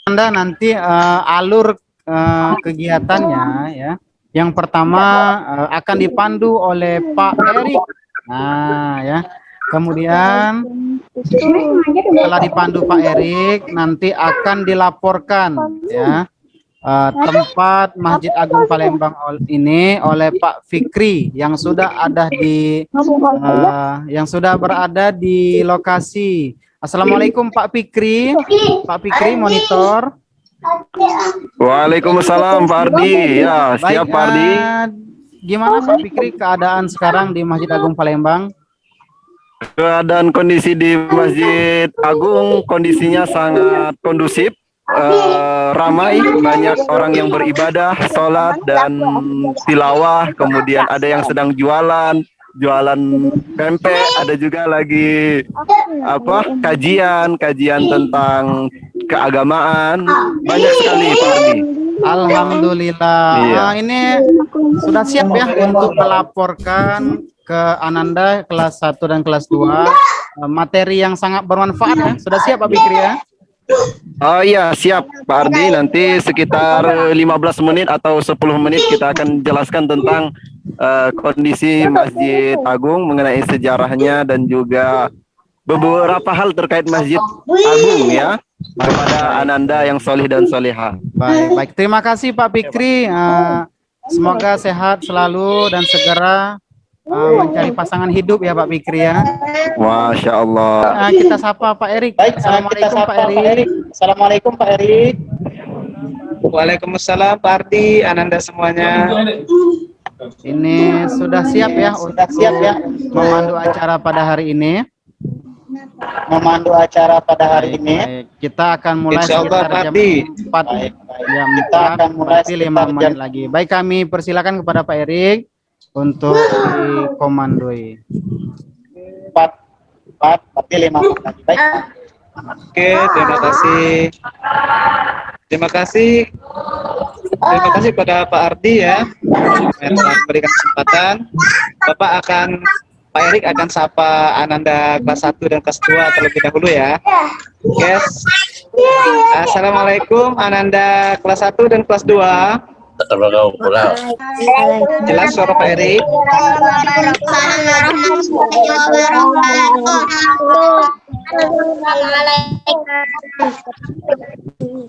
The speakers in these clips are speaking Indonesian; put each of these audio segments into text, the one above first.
Anda nanti alur kegiatannya ya. Yang pertama akan dipandu oleh Pak Erik. Nah, ya. Kemudian setelah dipandu Pak Erik, nanti akan dilaporkan ya tempat Masjid Agung Palembang ini oleh Pak Fikri yang sudah ada di yang sudah berada di lokasi. Assalamualaikum Pak Fikri. Pak Fikri monitor. Waalaikumsalam Pak Ardi. Ya, Baik, siap Pak Ardi. Gimana Pak Fikri keadaan sekarang di Masjid Agung Palembang? Keadaan kondisi di Masjid Agung kondisinya sangat kondusif, ramai, banyak orang yang beribadah, sholat dan tilawah. Kemudian ada yang sedang jualan pempek, ada juga lagi kajian tentang keagamaan. Banyak sekali Pak Ardi. Alhamdulillah. Iya. Ini sudah siap ya untuk melaporkan ke Ananda kelas 1 dan kelas 2 materi yang sangat bermanfaat ya. Sudah siap Pak Fikri ya? Oh iya, siap Pak Ardi. Nanti sekitar 15 menit atau 10 menit kita akan jelaskan tentang kondisi Masjid Agung, mengenai sejarahnya dan juga beberapa hal terkait Masjid Agung ya, kepada Ananda yang solih dan soleha. Baik. Terima kasih Pak Fikri. Semoga sehat selalu dan segera mencari pasangan hidup ya Pak Fikri ya. Masya Allah. Kita sapa Pak Erik. Assalamualaikum Pak Erik. Assalamualaikum Pak Erik. Waalaikumsalam Pak Ardi, Ananda semuanya. Ini sudah siap ya untuk memandu acara pada hari ini. Baik. Kita akan mulai sekitar jam 4. Jam 4 berarti 5 menit lagi. Baik, kami persilakan kepada Pak Erik untuk dikomandoi. 4 berarti 5 menit lagi. Baik. Oke, terima kasih pada Pak Ardi ya yang telah memberikan kesempatan. Pak Erik akan sapa Ananda kelas 1 dan kelas 2 terlebih dahulu ya. Yes. Assalamualaikum Ananda kelas 1 dan kelas 2. Jelas suara Pak Erik?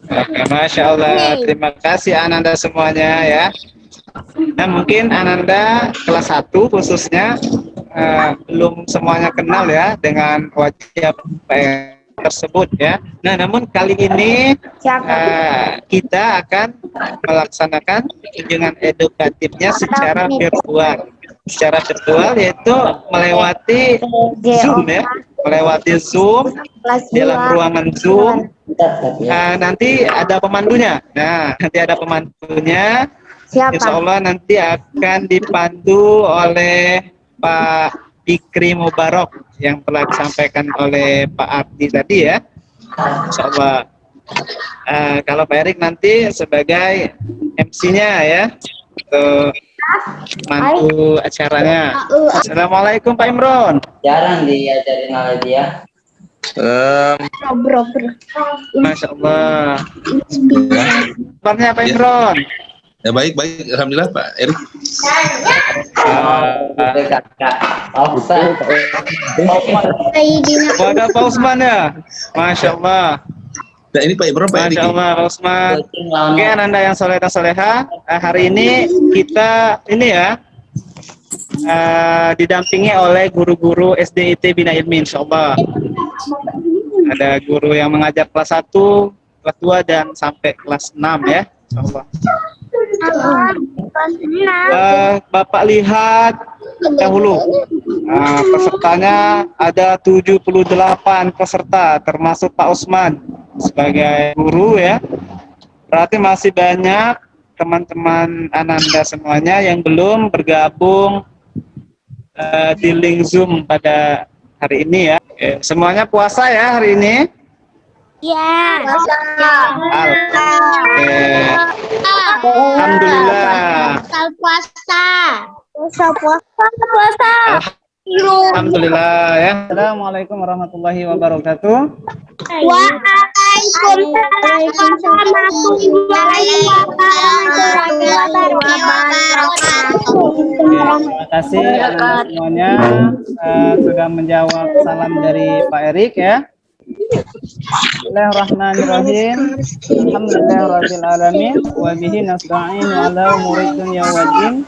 Oke, Masya Allah. Terima kasih Ananda semuanya ya. Nah, mungkin Ananda kelas 1 khususnya belum semuanya kenal ya dengan wajah tersebut ya. Nah, namun kali ini kita akan melaksanakan kunjungan edukatifnya secara virtual. Secara virtual yaitu melewati Zoom ya, dalam ruangan Zoom. Nanti ada pemandunya. Insya Allah nanti akan dipandu oleh Pak Fikri Mubarok yang telah disampaikan oleh Pak Ardi tadi ya. Insya Allah. Kalau Pak Erik nanti sebagai MC-nya ya, untuk mantu acaranya. Assalamualaikum Pak Imron. Jarang diajarin oleh dia. Masya Allah. Kabarnya Pak Imron? Ya baik, alhamdulillah Pak Erik. Wadah Pak Usman ya, Masya Allah. Nah ini Pak Imron, Pak Erik. Masya Allah Pak Usman. Oke, Ananda yang soleh dan soleha, hari ini kita didampingi oleh guru-guru SDIT Bina Ilmi, Insya Allah. Ada guru yang mengajar kelas 1, kelas 2 dan sampai kelas 6 ya, Insya Allah. Bapak lihat dahulu pesertanya ada 78 peserta termasuk Pak Usman sebagai guru ya. Berarti masih banyak teman-teman Ananda semuanya yang belum bergabung di link Zoom pada hari ini ya. Semuanya puasa ya hari ini. Ya. Alhamdulillah. Puasa. Puasa. Alhamdulillah ya. Assalamualaikum warahmatullahi wabarakatuh. Terima kasih anak semuanya sudah menjawab salam dari Pak Erik ya. Bismillahirrahmanirrahim. Alhamdulillahirabbil alamin wa bihi nasta'in ala umuri dunya waddin.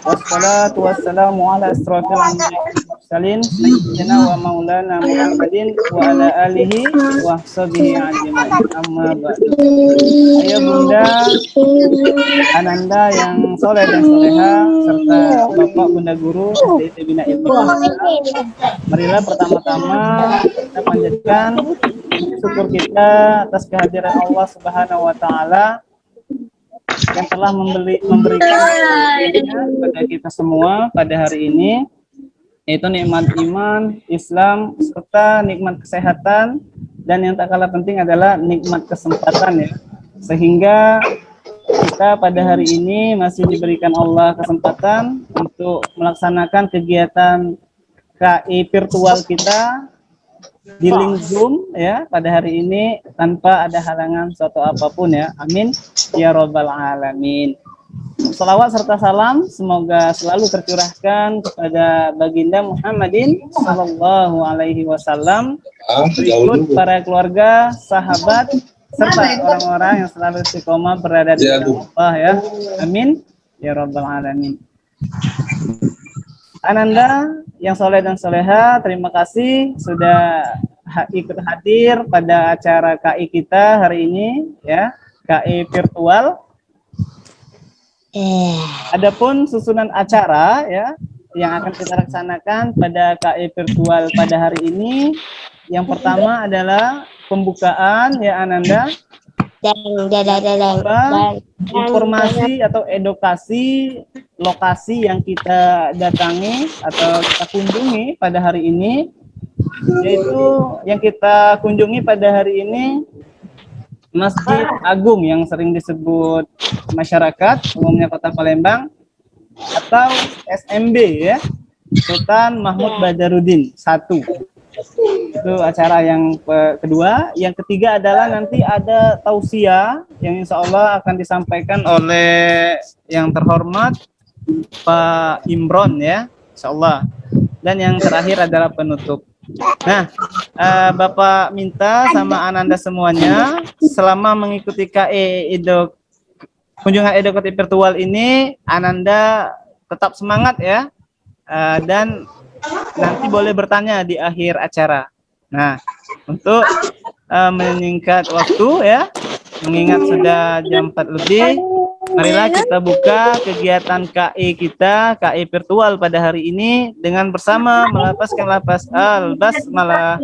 Wassalatu wassalamu ala asrofil anbiya'i wal mursalin sayyidina wa maulana Muhammadin wa ala alihi wa sahbihi ajmain. Amma ba'du. Ayo Bunda Ananda yang soleh dan soleha serta Bapak Bunda Guru SDIT Bina Ilmu, marilah pertama-tama kita panjatkan syukur kita atas kehadiran Allah Subhanahu wa taala yang telah memberikan kepada kita semua pada hari ini, yaitu nikmat iman, Islam, serta nikmat kesehatan, dan yang tak kalah penting adalah nikmat kesempatan ya. Sehingga kita pada hari ini masih diberikan Allah kesempatan untuk melaksanakan kegiatan KI virtual kita di link Zoom ya pada hari ini tanpa ada halangan suatu apapun ya. Amin ya robbal alamin. Salawat serta salam semoga selalu tercurahkan kepada baginda Muhammadin sallallahu alaihi wasallam, berikut para keluarga, sahabat, serta orang-orang yang selalu istiqomah berada di dalam Allah ya. Amin ya robbal alamin. Ananda yang soleh dan soleha, terima kasih sudah ikut hadir pada acara KI kita hari ini ya, KI virtual. Adapun susunan acara ya yang akan kita laksanakan pada KI virtual pada hari ini, yang pertama adalah pembukaan ya Ananda. Informasi atau edukasi lokasi yang kita datangi atau kita kunjungi pada hari ini, yaitu yang kita kunjungi pada hari ini Masjid Agung yang sering disebut masyarakat umumnya Kota Palembang atau SMB ya, Sultan Mahmud Badarudin 1. Itu acara yang kedua. Yang ketiga adalah nanti ada tausiah yang insya Allah akan disampaikan oleh yang terhormat Pak Imron ya, insya Allah. Dan yang terakhir adalah penutup. Nah, Bapak minta sama Ananda semuanya selama mengikuti KI kunjungan edukatif virtual ini, Ananda tetap semangat ya, dan nanti boleh bertanya di akhir acara. Nah, untuk menyingkat waktu ya, mengingat sudah jam 4 lebih, marilah kita buka kegiatan KI kita, KI virtual pada hari ini dengan bersama melafazkan lafaz al-basmalah.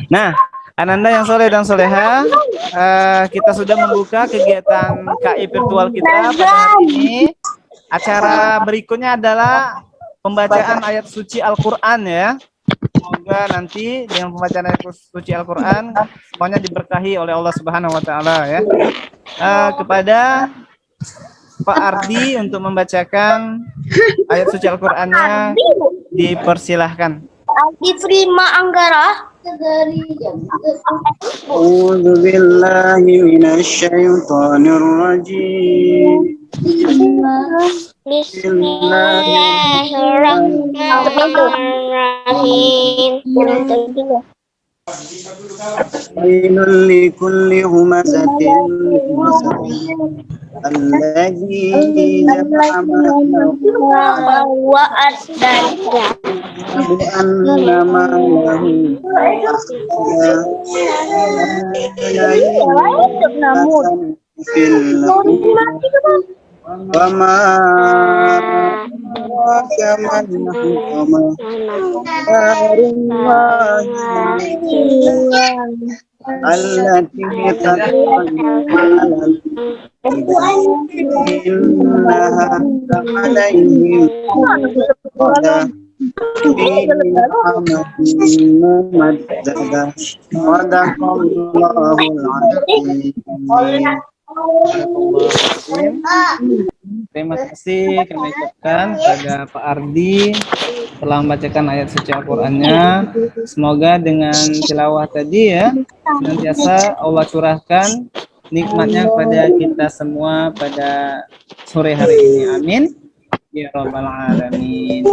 Nah, Ananda yang soleh dan soleha, kita sudah membuka kegiatan KI virtual kita pada hari ini. Acara berikutnya adalah pembacaan ayat suci Al-Quran ya. Semoga nanti dengan pembacaan ayat suci Al-Quran semuanya diberkahi oleh Allah Subhanahu wa taala ya. Kepada Pak Ardi untuk membacakan ayat suci Al-Qur'annya dipersilahkan. Ardi Prima Anggara. A'udzu billahi minasyaitonir rajim. Bismillahirrahmanirrahim. Wailul likulli humazatin alladzi jama'a Wa asdaqna. annama lahu wa ma adraka mal hutama allati tatlu alal innaha alaihim qada fi amatin mumaddadah sadaqallahul azim. Terima kasih kami ucapkan kepada Pak Ardi telah membacakan ayat suci Al-Qur'annya. Semoga dengan tilawah tadi ya senantiasa Allah curahkan nikmatnya kepada kita semua pada sore hari ini. Amin. Ya Rabbal Alamin.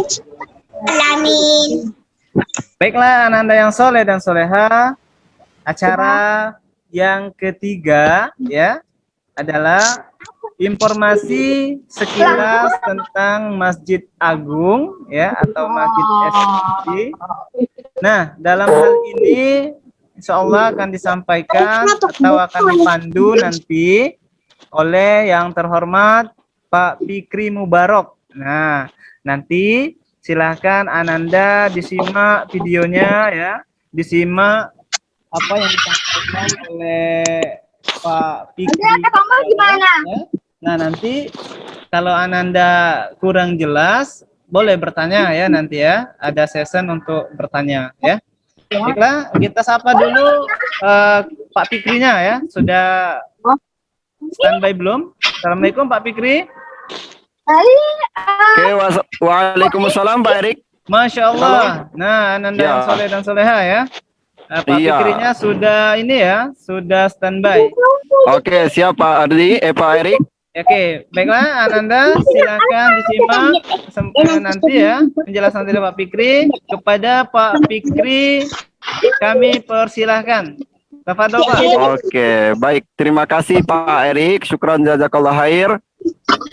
Alamin. Baiklah Ananda yang soleh dan soleha, acara yang ketiga ya adalah informasi sekilas tentang Masjid Agung ya atau Masjid SMB. Nah, dalam hal ini insya Allah akan disampaikan atau akan dipandu nanti oleh yang terhormat Pak Fikri Mubarok. Nah, nanti silahkan Ananda disimak videonya ya, disimak apa yang disampaikan oleh Pak Fikri. Gimana? Ya. Nah, nanti kalau Ananda kurang jelas, boleh bertanya ya nanti ya. Ada session untuk bertanya ya. Baiklah, kita sapa dulu Pak Fikrinya ya. Sudah standby belum? Assalamualaikum Pak Fikri. Oke, waalaikumsalam Pak Erik. Masya Allah. Nah, Ananda yang soleh dan soleha ya. Pak Fikrinya sudah ini ya, sudah standby. Oke, siap Pak Ardi, Pak Erik. Oke, baiklah Ananda silakan disimak nanti ya penjelasan dari Pak Fikri. Kepada Pak Fikri kami persilahkan. Tafadhol Pak. Oke, baik. Terima kasih Pak Erik. Syukran jazakallah khair.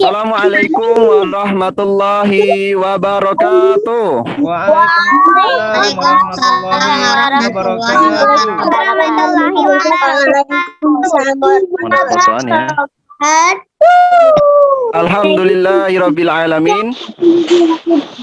Assalamualaikum warahmatullahi wabarakatuh. Waalaikumsalam warahmatullahi wabarakatuh. Alhamdulillahirabbil alamin.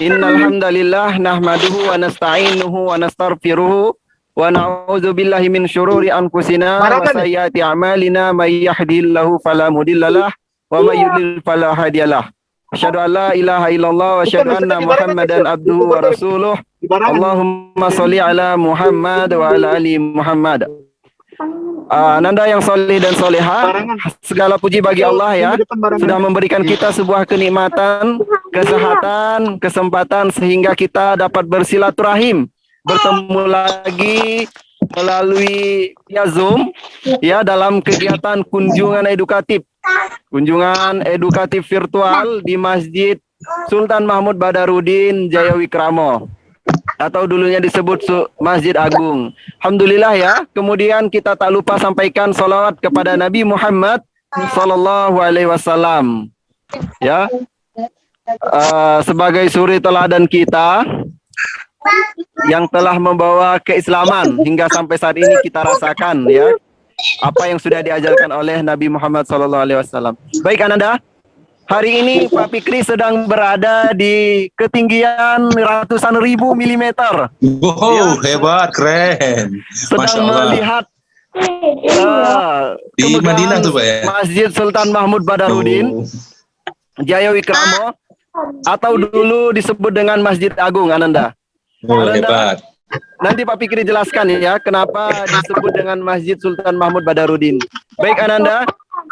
Innal hamdalillah nahmaduhu wa nasta'inuhu wa nastaghfiruhu wa na'udzu billahi min syururi anfusina wa sayyiati a'malina may yahdihillahu fala mudhillalah wa may yudlil fala hadiyalah. Asyhadu an la ilaha illallah wa asyhadu anna Muhammadan abduhu wa rasuluh. Allahumma shalli ala Muhammad wa ala ali Muhammad. Ananda yang soleh dan soleha, segala puji bagi Allah ya, sudah memberikan kita sebuah kenikmatan, kesehatan, kesempatan sehingga kita dapat bersilaturahim, bertemu lagi melalui via Zoom ya dalam kegiatan kunjungan edukatif virtual di Masjid Sultan Mahmud Badarudin Jaya Wikramo atau dulunya disebut Masjid Agung. Alhamdulillah ya. Kemudian kita tak lupa sampaikan salawat kepada Nabi Muhammad sallallahu alaihi wasallam. Ya. Sebagai suri teladan kita yang telah membawa keislaman hingga sampai saat ini kita rasakan ya apa yang sudah diajarkan oleh Nabi Muhammad sallallahu alaihi wasallam. Baik Ananda, hari ini Pak Fikri sedang berada di ketinggian ratusan ribu milimeter. Wow, hebat, keren. Sedang melihat di Madinah tuh Pak ya. Masjid Sultan Mahmud Badarudin Jaya Wikramo atau dulu disebut dengan Masjid Agung Ananda. Hebat. Nanti Pak Fikri jelaskan ya kenapa disebut dengan Masjid Sultan Mahmud Badarudin. Baik Ananda,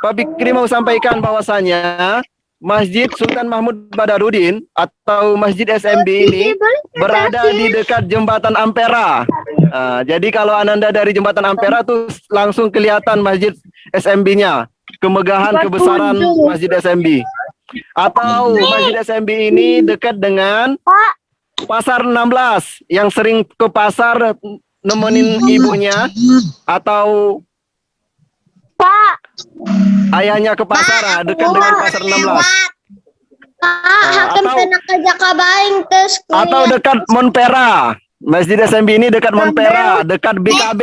Pak Fikri mau sampaikan bahwasanya Masjid Sultan Mahmud Badarudin atau Masjid SMB ini berada di dekat Jembatan Ampera. Jadi kalau Ananda dari Jembatan Ampera tuh langsung kelihatan Masjid SMB-nya, kemegahan kebesaran Masjid SMB. Atau Masjid SMB ini dekat dengan Pasar 16 yang sering ke pasar nemenin ibunya atau ayahnya ke pasar dekat dengan Pasar 16. Atau dekat Monpera Masjid SMB ini dekat Montpera, dekat BKB.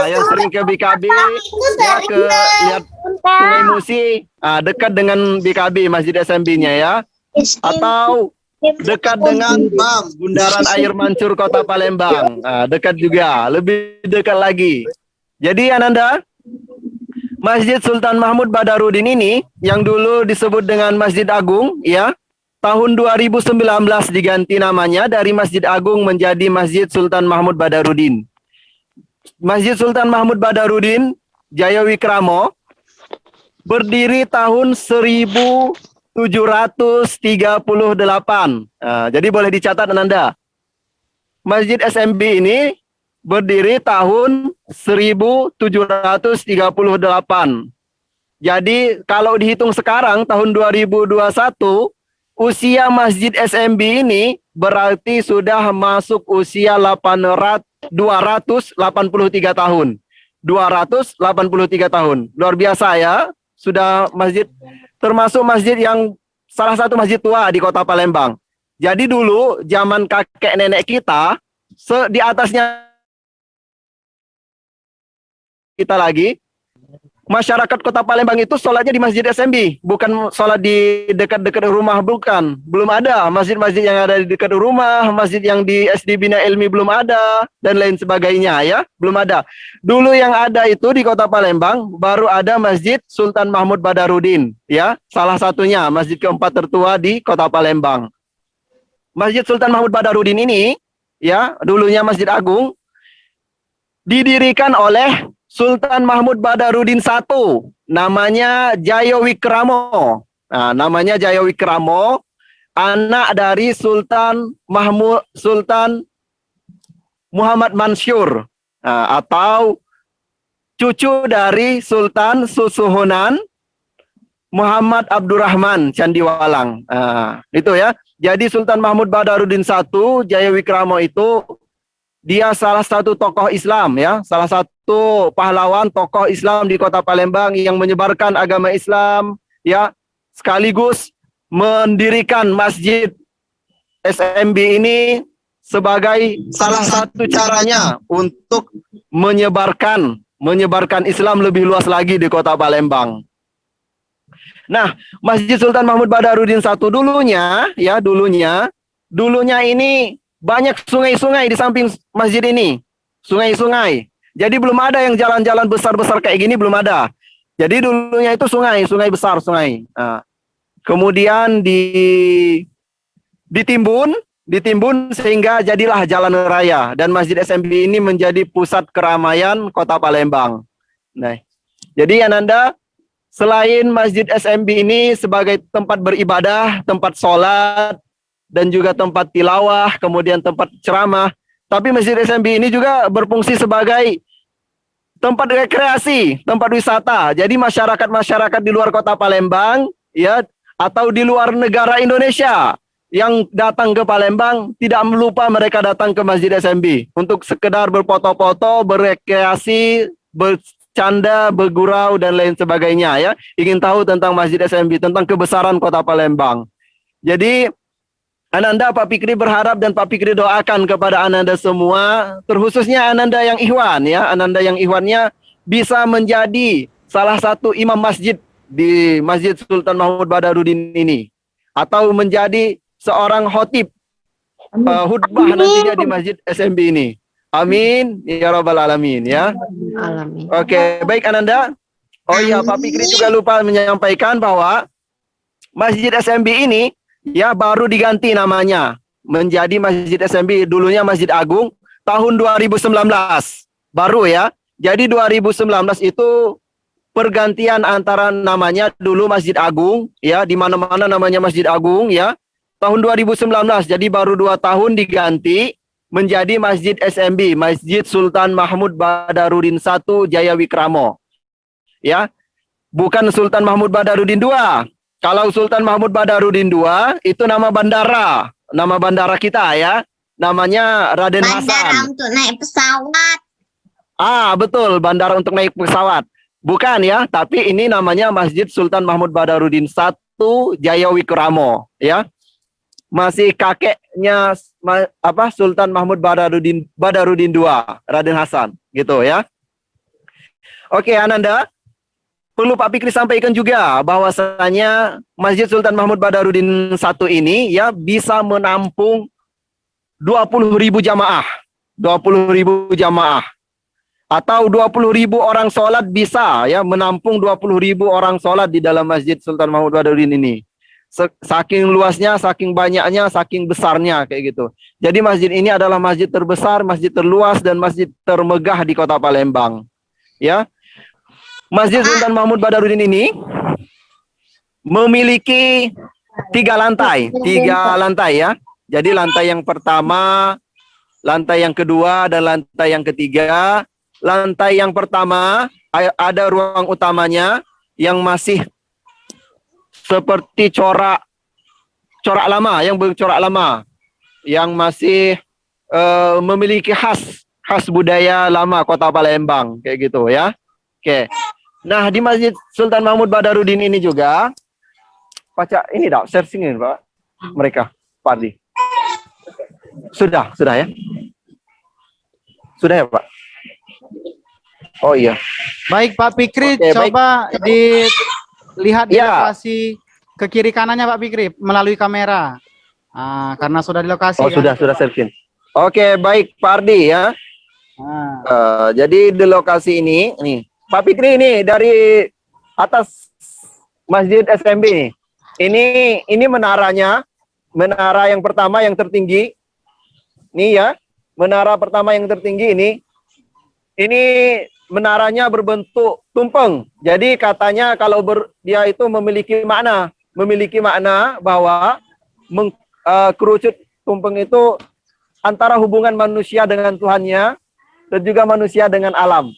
Yang sering ke BKB, ya ke lihat Sungai Musi, dekat dengan BKB Masjid SMB-nya ya. Atau dekat dengan Bundaran Air Mancur Kota Palembang, dekat juga, lebih dekat lagi. Jadi Ananda, Masjid Sultan Mahmud Badarudin ini yang dulu disebut dengan Masjid Agung, ya, tahun 2019 diganti namanya dari Masjid Agung menjadi Masjid Sultan Mahmud Badarudin. Masjid Sultan Mahmud Badarudin Jayawikramo berdiri tahun 1738. Jadi boleh dicatat Ananda. Masjid SMB ini berdiri tahun 1738. Jadi kalau dihitung sekarang tahun 2021, usia Masjid SMB ini berarti sudah masuk usia 283 tahun. 283 tahun. Luar biasa ya. Sudah masjid, termasuk masjid yang salah satu masjid tua di Kota Palembang. Jadi dulu zaman kakek nenek kita, di atasnya kita lagi, masyarakat Kota Palembang itu sholatnya di Masjid SMB, bukan sholat di dekat-dekat rumah, bukan. Belum ada masjid-masjid yang ada di dekat rumah, masjid yang di SD Bina Ilmi belum ada, dan lain sebagainya ya, belum ada. Dulu yang ada itu di Kota Palembang, baru ada Masjid Sultan Mahmud Badarudin, ya, salah satunya, masjid keempat tertua di Kota Palembang. Masjid Sultan Mahmud Badarudin ini, ya, dulunya Masjid Agung, didirikan oleh Sultan Mahmud Badarudin I, namanya Jayawikramo. Namanya Jayawikramo, anak dari Sultan Muhammad Mansur, atau cucu dari Sultan Susuhunan Muhammad Abdurrahman Candiwalang. Itu ya. Jadi Sultan Mahmud Badarudin I, Jayawikramo itu dia salah satu tokoh Islam ya, salah satu pahlawan tokoh Islam di Kota Palembang yang menyebarkan agama Islam ya, sekaligus mendirikan Masjid SMB ini sebagai salah satu caranya untuk menyebarkan Islam lebih luas lagi di Kota Palembang. Nah, Masjid Sultan Mahmud Badarudin I dulunya ini banyak sungai-sungai di samping masjid ini. Sungai-sungai. Jadi belum ada yang jalan-jalan besar-besar kayak gini, belum ada. Jadi dulunya itu sungai besar, sungai. Kemudian ditimbun sehingga jadilah jalan raya. Dan Masjid SMB ini menjadi pusat keramaian Kota Palembang. Nah, jadi Ananda, selain Masjid SMB ini sebagai tempat beribadah, tempat sholat, dan juga tempat tilawah, kemudian tempat ceramah. Tapi Masjid SMB ini juga berfungsi sebagai tempat rekreasi, tempat wisata. Jadi masyarakat di luar Kota Palembang, ya, atau di luar negara Indonesia yang datang ke Palembang, tidak lupa mereka datang ke Masjid SMB untuk sekedar berfoto-foto, berrekreasi, bercanda, bergurau, dan lain sebagainya. Ya, ingin tahu tentang Masjid SMB, tentang kebesaran Kota Palembang. Jadi Ananda, Pak Fikri berharap dan Pak Fikri doakan kepada Ananda semua, terkhususnya Ananda yang ikhwan ya, Ananda yang ikhwannya bisa menjadi salah satu imam masjid di Masjid Sultan Mahmud Badarudin ini, atau menjadi seorang khotib khutbah nantinya di Masjid SMB ini. Amin ya rabbal alamin ya. Alamin. Oke, baik Ananda. Oh iya, Pak Fikri juga lupa menyampaikan bahwa Masjid SMB ini ya baru diganti namanya menjadi Masjid SMB, dulunya Masjid Agung tahun 2019 baru ya. Jadi 2019 itu pergantian antara namanya dulu Masjid Agung ya, di mana-mana namanya Masjid Agung ya. Tahun 2019 jadi baru 2 tahun diganti menjadi Masjid SMB, Masjid Sultan Mahmud Badarudin I Jayawikramo. Ya. Bukan Sultan Mahmud Badarudin II. Kalau Sultan Mahmud Badarudin II itu nama bandara kita ya, namanya Raden Hasan. Bandara untuk naik pesawat. Betul, bandara untuk naik pesawat. Bukan ya, tapi ini namanya Masjid Sultan Mahmud Badarudin I Jayawikramo ya. masih kakeknya Sultan Mahmud Badarudin II, Raden Hasan, gitu ya. Oke, Ananda, perlu Pak Fikri sampaikan juga bahwasanya Masjid Sultan Mahmud Badarudin I ini ya bisa menampung 20.000 jamaah. 20.000 jamaah. Atau 20.000 orang sholat bisa ya menampung 20.000 orang sholat di dalam Masjid Sultan Mahmud Badarudin ini. Saking luasnya, saking banyaknya, saking besarnya kayak gitu. Jadi masjid ini adalah masjid terbesar, masjid terluas dan masjid termegah di Kota Palembang. Ya. Masjid Sultan Mahmud Badarudin ini memiliki 3 lantai ya. Jadi lantai yang pertama, lantai yang kedua dan lantai yang ketiga. Lantai yang pertama ada ruang utamanya yang masih seperti corak lama, yang bercorak lama, yang masih memiliki khas budaya lama Kota Palembang kayak gitu ya. Oke. Nah, di Masjid Sultan Mahmud Badarudin ini juga baca ini dah searching ini, Pak. Mereka, Pak Ardi. Sudah ya. Sudah ya, Pak. Oh iya. Baik Pak Fikri, Oke, coba dilihat di Ya. lokasi ke kiri kanannya Pak Fikri melalui kamera. Karena sudah di lokasi. Oh, kan? sudah searching. Oke, baik Pak Ardi ya. Jadi di lokasi ini, nih Pak Fikri ini dari atas Masjid SMB nih. Ini menaranya, menara yang pertama yang tertinggi. Nih ya, menara pertama yang tertinggi ini. Ini menaranya berbentuk tumpeng. Jadi katanya kalau dia itu memiliki makna bahwa kerucut tumpeng itu antara hubungan manusia dengan Tuhannya dan juga manusia dengan alam,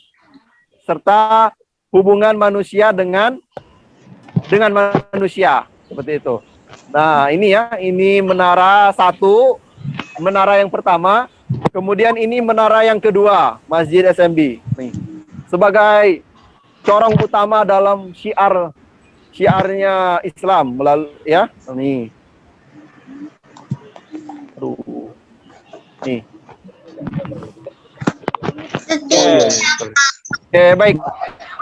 serta hubungan manusia dengan manusia, seperti itu. Nah, ini ya, ini menara 1, menara yang pertama. Kemudian ini menara yang kedua, Masjid SMB. Nih, sebagai corong utama dalam syiarnya Islam melalui ya. Nih. Aduh. Nih. Oke, baik.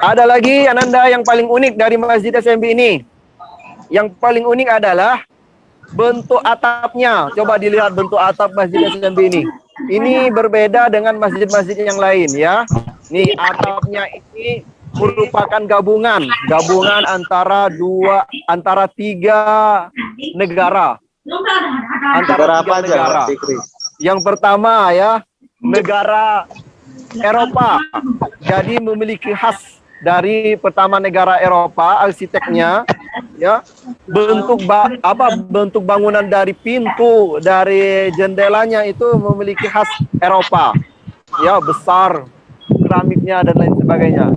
Ada lagi Ananda yang paling unik dari Masjid SMB ini. Yang paling unik adalah bentuk atapnya. Coba dilihat bentuk atap Masjid SMB ini. Ini berbeda dengan masjid-masjid yang lain ya. Nih, atapnya ini merupakan gabungan antara 3 negara. Antara 3 negara. Yang pertama ya, negara Eropa. Jadi memiliki khas dari pertama negara Eropa, arsiteknya ya, bentuk bangunan dari pintu, dari jendelanya itu memiliki khas Eropa. Ya, besar, keramiknya dan lain sebagainya.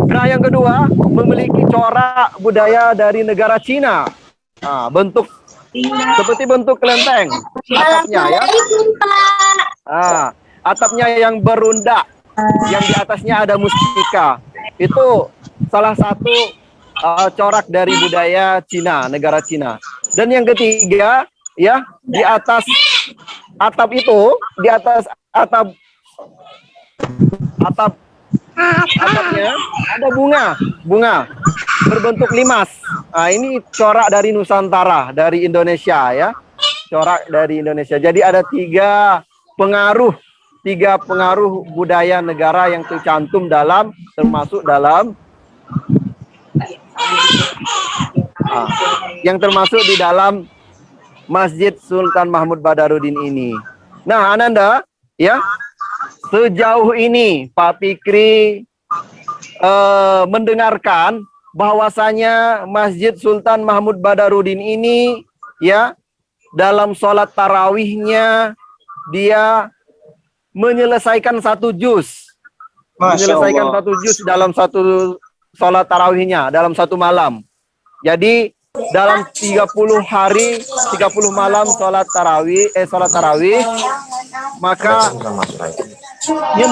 Nah, yang kedua, memiliki corak budaya dari negara Cina. Nah, bentuk seperti bentuk kelenteng atapnya ya. Atapnya yang berundak, yang di atasnya ada mustika. Itu salah satu corak dari budaya Cina, negara Cina. Dan yang ketiga, ya, di atas atap itu, di atas atapnya ada bunga berbentuk limas. Nah, ini corak dari Nusantara, dari Indonesia ya. Corak dari Indonesia. Jadi ada 3 pengaruh budaya negara yang tercantum termasuk di dalam Masjid Sultan Mahmud Badarudin ini. Nah, Ananda, ya, sejauh ini Pak Fikri mendengarkan bahwasanya Masjid Sultan Mahmud Badarudin ini, ya, dalam sholat tarawihnya dia menyelesaikan 1 juz. Menyelesaikan 1 juz dalam satu sholat tarawihnya, dalam 1 malam. Jadi dalam 30 hari, 30 malam sholat tarawih, maka dia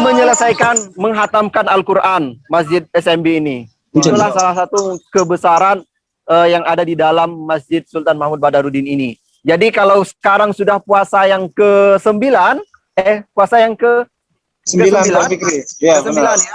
menghatamkan Al-Quran Masjid SMB ini. Itulah salah satu kebesaran yang ada di dalam Masjid Sultan Mahmud Badarudin ini. Jadi kalau sekarang sudah puasa yang ke-9, puasa yang Sembilan Pak Fikri. Ya, ke-9 benar. ya.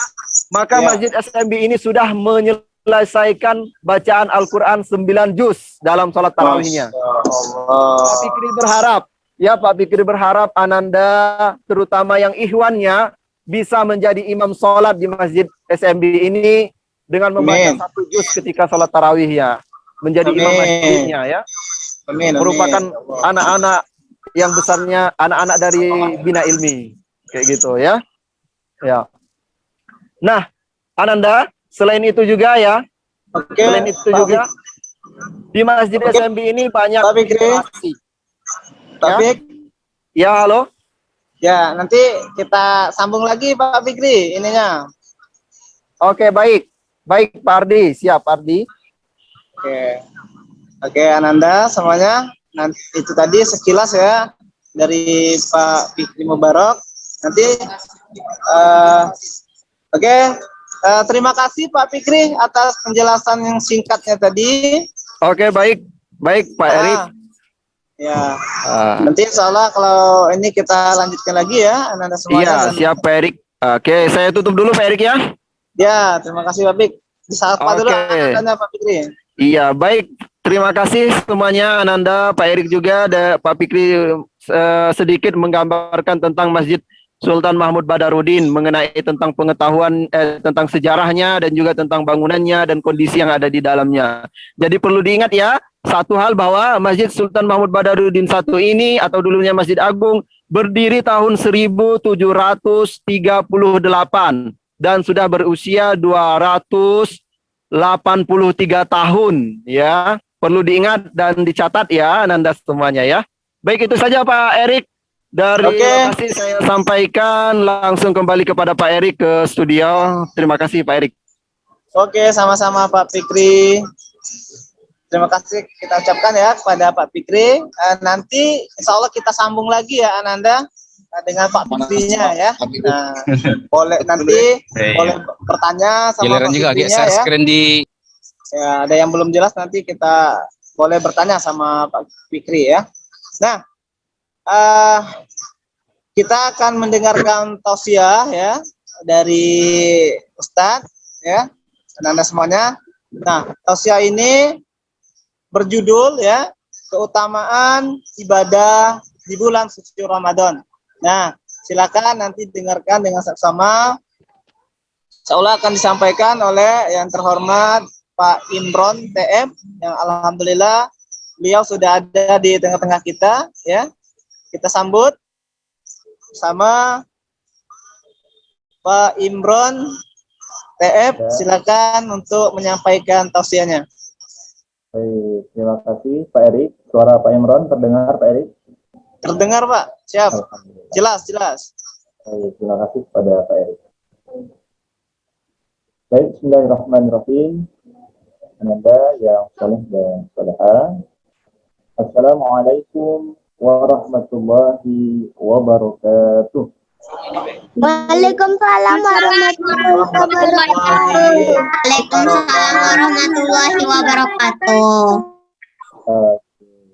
Maka Ya. Masjid SMB ini sudah menyelesaikan bacaan Al-Quran 9 juz dalam sholat tarawihnya. Pak Fikri berharap, Pak Fikri berharap Ananda, terutama yang ikhwannya, bisa menjadi imam sholat di Masjid SMB ini dengan membaca Amin. 1 juz ketika sholat tarawih ya. Menjadi imam Amin. masjidnya ya. Amin. Merupakan anak-anak yang besarnya, anak-anak dari Bina Ilmi. Kayak gitu ya. Ya. Nah, Ananda, selain itu juga ya, Oke. selain itu Pak juga, di Masjid Oke. SMB ini banyak Pak Fikri. interaksi. Pak Fik. Ya, halo. Ya, nanti kita sambung lagi Pak Fikri ininya. Oke, baik. Baik, Pak Ardi. Siap, Pak Ardi. Oke, Ananda semuanya. Nanti itu tadi sekilas ya dari Pak Fikri Mubarak. Nanti terima kasih Pak Fikri atas penjelasan yang singkatnya tadi. Oke, baik. Baik, Pak Erik. Ya. Nanti insya Allah kalau ini kita lanjutkan lagi ya Ananda semuanya. Iya, siap Pak Erik. Oke, saya tutup dulu Pak Erik ya. Ya, terima kasih Pak Fik. Disapa dulu Ananda Pak Fikri. Iya, baik. Terima kasih semuanya, Ananda, Pak Erik juga, ada Pak Fikri sedikit menggambarkan tentang Masjid Sultan Mahmud Badarudin mengenai tentang pengetahuan tentang sejarahnya dan juga tentang bangunannya dan kondisi yang ada di dalamnya. Jadi perlu diingat ya, satu hal bahwa Masjid Sultan Mahmud Badarudin I ini atau dulunya Masjid Agung berdiri tahun 1738 dan sudah berusia 283 tahun ya. Perlu diingat dan dicatat ya Ananda semuanya ya. Baik, itu saja Pak Erik. Dari lokasi saya sampaikan langsung kembali kepada Pak Erik ke studio. Terima kasih Pak Erik. Oke, sama-sama Pak Fikri. Terima kasih kita ucapkan ya kepada Pak Fikri. Nanti insya Allah kita sambung lagi ya Ananda dengan Pak Fikrinya ya. Nah, boleh nanti boleh bertanya sama Pak Fikrinya ya. Ya, ada yang belum jelas nanti kita boleh bertanya sama Pak Fikri ya. Nah, kita akan mendengarkan tausiah ya dari Ustadz ya, Anda semuanya. Nah, tausiah ini berjudul ya keutamaan ibadah di bulan suci Ramadan. Nah, silakan nanti dengarkan dengan saksama. Insyaallah akan disampaikan oleh yang terhormat Pak Imron TM yang alhamdulillah beliau sudah ada di tengah-tengah kita ya. Kita sambut sama Pak Imron TF, silakan untuk menyampaikan tausiahnya. Baik, terima kasih Pak Erik. Suara Pak Imron terdengar Pak Erik? Terdengar Pak, siap. Jelas. Baik, terima kasih kepada Pak Erik. Baik, bismillahirrahmanirrahim. Ananda yang saleh dan salehah. Assalamualaikum warahmatullahi wabarakatuh. Waalaikumsalam warahmatullahi wabarakatuh. Waalaikumsalam warahmatullahi wabarakatuh.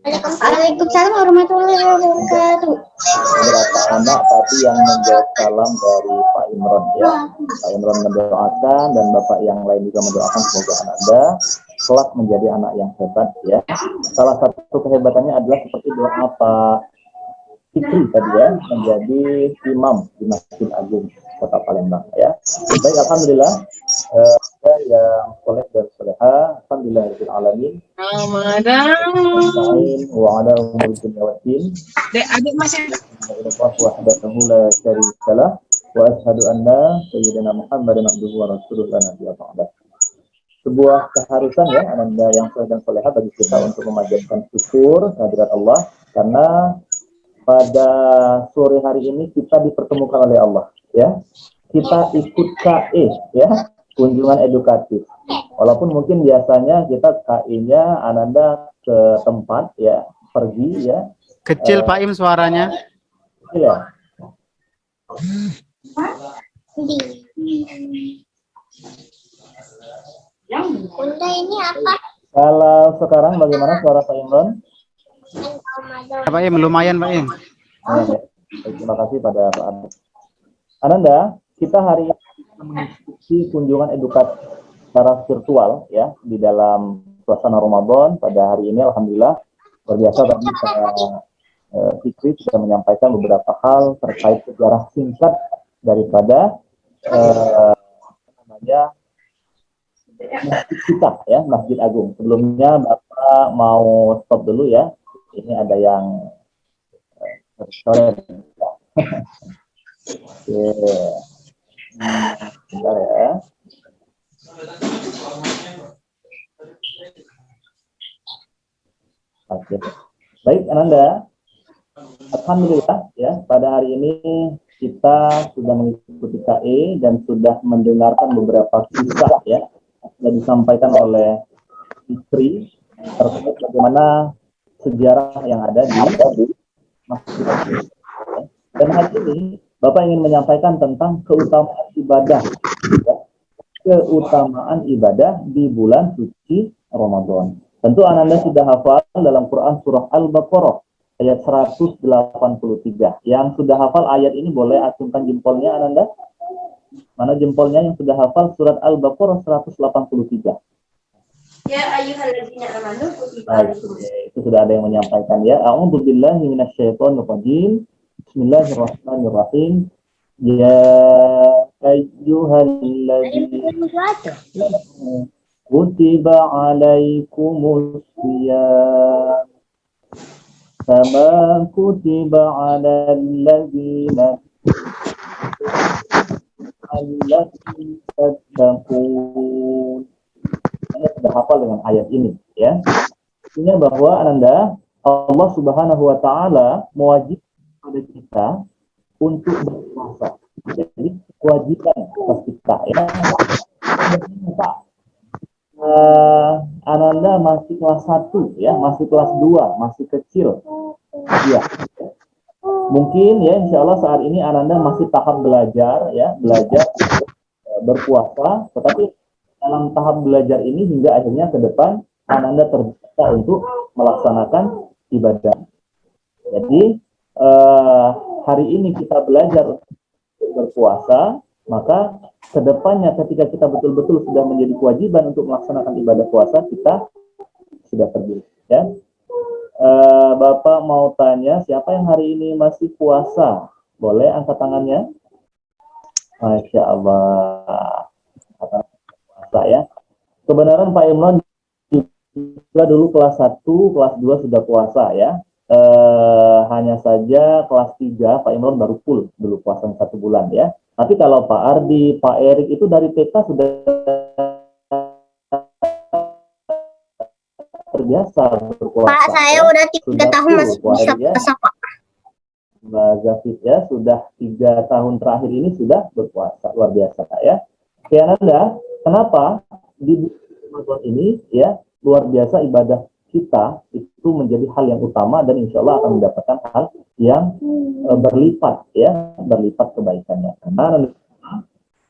Waalaikumsalam warahmatullahi wabarakatuh. Beberapa anak tadi yang menjawab salam dari Pak Imron ya. Pak Imron mendoakan dan Bapak yang lain juga mendoakan semoga Ananda kelak menjadi anak yang hebat ya. Salah satu kehebatannya adalah seperti doa Pak Fikri tadi ya, menjadi imam di Masjid Agung Kota Palembang ya. Baik, alhamdulillah yang soleh dan soleha, alhamdulillahirabbil alamin. Wa ala umuri dunya waddin. Adik masih Wahdahu la syarikalah wa asyhadu anna sayyidina Muhammadan abduhu wa rasuluh la nabiyya ba'dah. Sebuah keharusan ya Ananda yang soleh dan soleha bagi kita untuk memanjatkan syukur kehadirat Allah karena pada sore hari ini kita dipertemukan oleh Allah ya. Kita ikut KE ya, kunjungan edukatif. Walaupun mungkin biasanya kita KE-nya Ananda ke tempat ya, pergi ya. Kecil Pak Im suaranya. Kecil ya. Bunda ini apa? Kalau sekarang bagaimana suara Pak Imron? Pak Im, lumayan Pak Im. Terima kasih pada Pak Andi. Ananda, kita hari ini mengikuti kunjungan edukasi secara virtual ya di dalam suasana Ramadan pada hari ini. Alhamdulillah luar biasa tadi Pak Fikri sudah menyampaikan beberapa hal terkait sejarah singkat daripada masjid kita ya, Masjid Agung. Sebelumnya Bapak mau stop dulu ya. Ini ada yang Oke. Bentar ya. Oke. Baik, Ananda. Alhamdulillah ya, pada hari ini kita sudah mengikuti KE dan sudah mendengarkan beberapa kisah ya yang disampaikan oleh Fikri terkait bagaimana sejarah yang ada di Masjid Agung. Dan hari ini Bapak ingin menyampaikan tentang keutamaan ibadah ya. Keutamaan ibadah di bulan suci Ramadan. Tentu Ananda sudah hafal dalam Quran surah Al-Baqarah ayat 183. Yang sudah hafal ayat ini boleh acungkan jempolnya Ananda. Mana jempolnya yang sudah hafal surat Al-Baqarah 183? Ya ayyuhalladzina amanu itu sudah ada yang menyampaikan ya. A'udzubillahi minasyaitonirrajim. Bismillahirrahmanirrahim. Ya ayyuhalladzina kutiba alaikumus shiyam kama kutiba alal ladzina tattaqun. Anda sudah hafal dengan ayat ini ya. Artinya bahwa Ananda, Allah Subhanahu wa taala mewajibkan pada kita untuk berpuasa. Jadi kewajiban atas kita ya. Ananda masih kelas 1 ya, masih kelas 2, masih kecil. Ya. Mungkin ya insya Allah saat ini Ananda masih tahap belajar ya, belajar berpuasa, tetapi dalam tahap belajar ini hingga akhirnya ke depan Ananda terbiasa untuk melaksanakan ibadah. Jadi hari ini kita belajar berpuasa, maka kedepannya ketika kita betul-betul sudah menjadi kewajiban untuk melaksanakan ibadah puasa, kita sudah terbiasa. Ya. Bapak mau tanya, siapa yang hari ini masih puasa? Boleh angkat tangannya? Masya Allah. Puasa ya. Kebenaran Pak Imran juga dulu kelas 1, kelas 2 sudah puasa ya. Hanya saja kelas 3 Pak Imran baru full dulu puasa 1 bulan ya. Tapi kalau Pak Ardi, Pak Erik itu dari TK sudah terbiasa berpuasa. Pak, saya udah 3 tahun masih bisa puasa, Pak. Mbak Zafid ya, sudah 3 tahun terakhir ini sudah berpuasa. Luar biasa ya. Oke Ananda, kenapa di bulan ini ya, luar biasa ibadah kita itu menjadi hal yang utama dan insya Allah akan mendapatkan hal yang berlipat ya, berlipat kebaikannya. Karena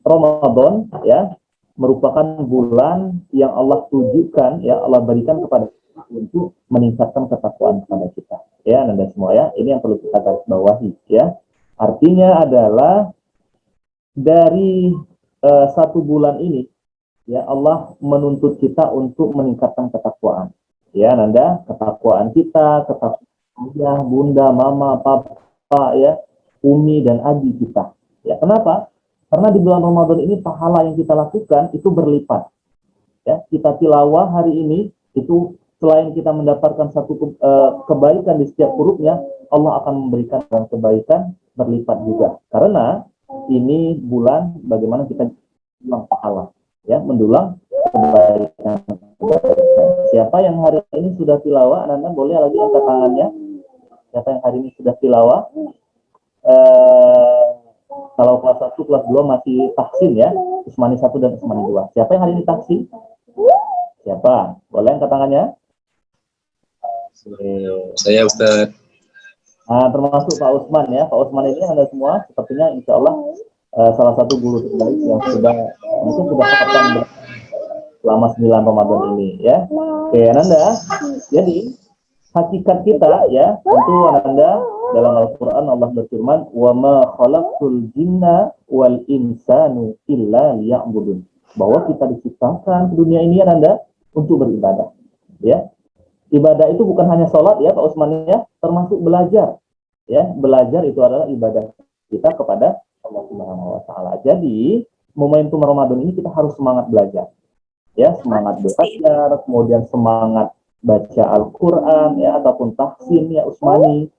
Ramadan ya merupakan bulan yang Allah tujukan ya, Allah berikan kepada kita untuk meningkatkan ketakwaan kepada kita ya, Anda semua ya. Ini yang perlu kita garis bawahi ya. Artinya adalah dari 1 bulan ini ya, Allah menuntut kita untuk meningkatkan ketakwaan. Ya, Nanda, ketakwaan kita, ketakwaan ayah, bunda, mama, papa, ya, umi dan abi kita. Ya, kenapa? Karena di bulan Ramadan ini pahala yang kita lakukan itu berlipat. Ya, kita tilawah hari ini itu selain kita mendapatkan satu kebaikan di setiap hurufnya, Allah akan memberikan kebaikan berlipat juga. Karena ini bulan bagaimana kita mendulang pahala, ya, mendulang kebaikan. Siapa yang hari ini sudah tilawah? Anda boleh lagi angkat tangannya. Siapa yang hari ini sudah tilawah? Kalau kelas 1, kelas 2 masih tahsin ya, Usmani 1 dan Usmani 2. Siapa yang hari ini tahsin? Siapa? Boleh angkat tangannya? Saya Ustaz. Nah, termasuk Pak Usman ya. Pak Usman ini Anda semua sepertinya insya Allah salah satu guru terbaik yang sudah mungkin sudah selama 9 Ramadan ini ya. Oke Nanda, jadi hakikat kita ya, tentu Anda dalam Al-Qur'an Allah berfirman, "Wa ma khalaqtul jinna wal insanu illa liya'budun." Bahwa kita diciptakan ke dunia ini Anda untuk beribadah. Ya. Ibadah itu bukan hanya sholat ya Pak Usman ya, termasuk belajar. Ya, belajar itu adalah ibadah kita kepada Allah Subhanahu wa taala. Jadi, momentum Ramadan ini kita harus semangat belajar. Ya, semangat belajar, kemudian semangat baca Al-Qur'an ya ataupun tahsin ya Usmani.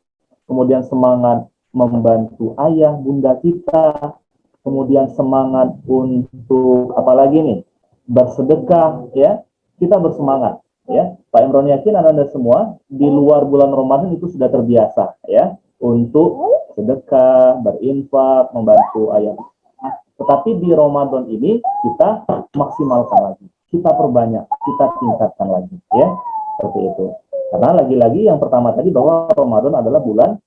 Kemudian semangat membantu ayah bunda kita. Kemudian semangat untuk apalagi nih? Bersedekah ya. Kita bersemangat ya. Pak Imron yakin Anda semua di luar bulan Ramadan itu sudah terbiasa ya untuk sedekah, berinfak, membantu ayah. Tetapi di Ramadan ini kita maksimalkan lagi, kita perbanyak, kita tingkatkan lagi ya. Seperti itu. Karena lagi-lagi yang pertama tadi bahwa Ramadan adalah bulan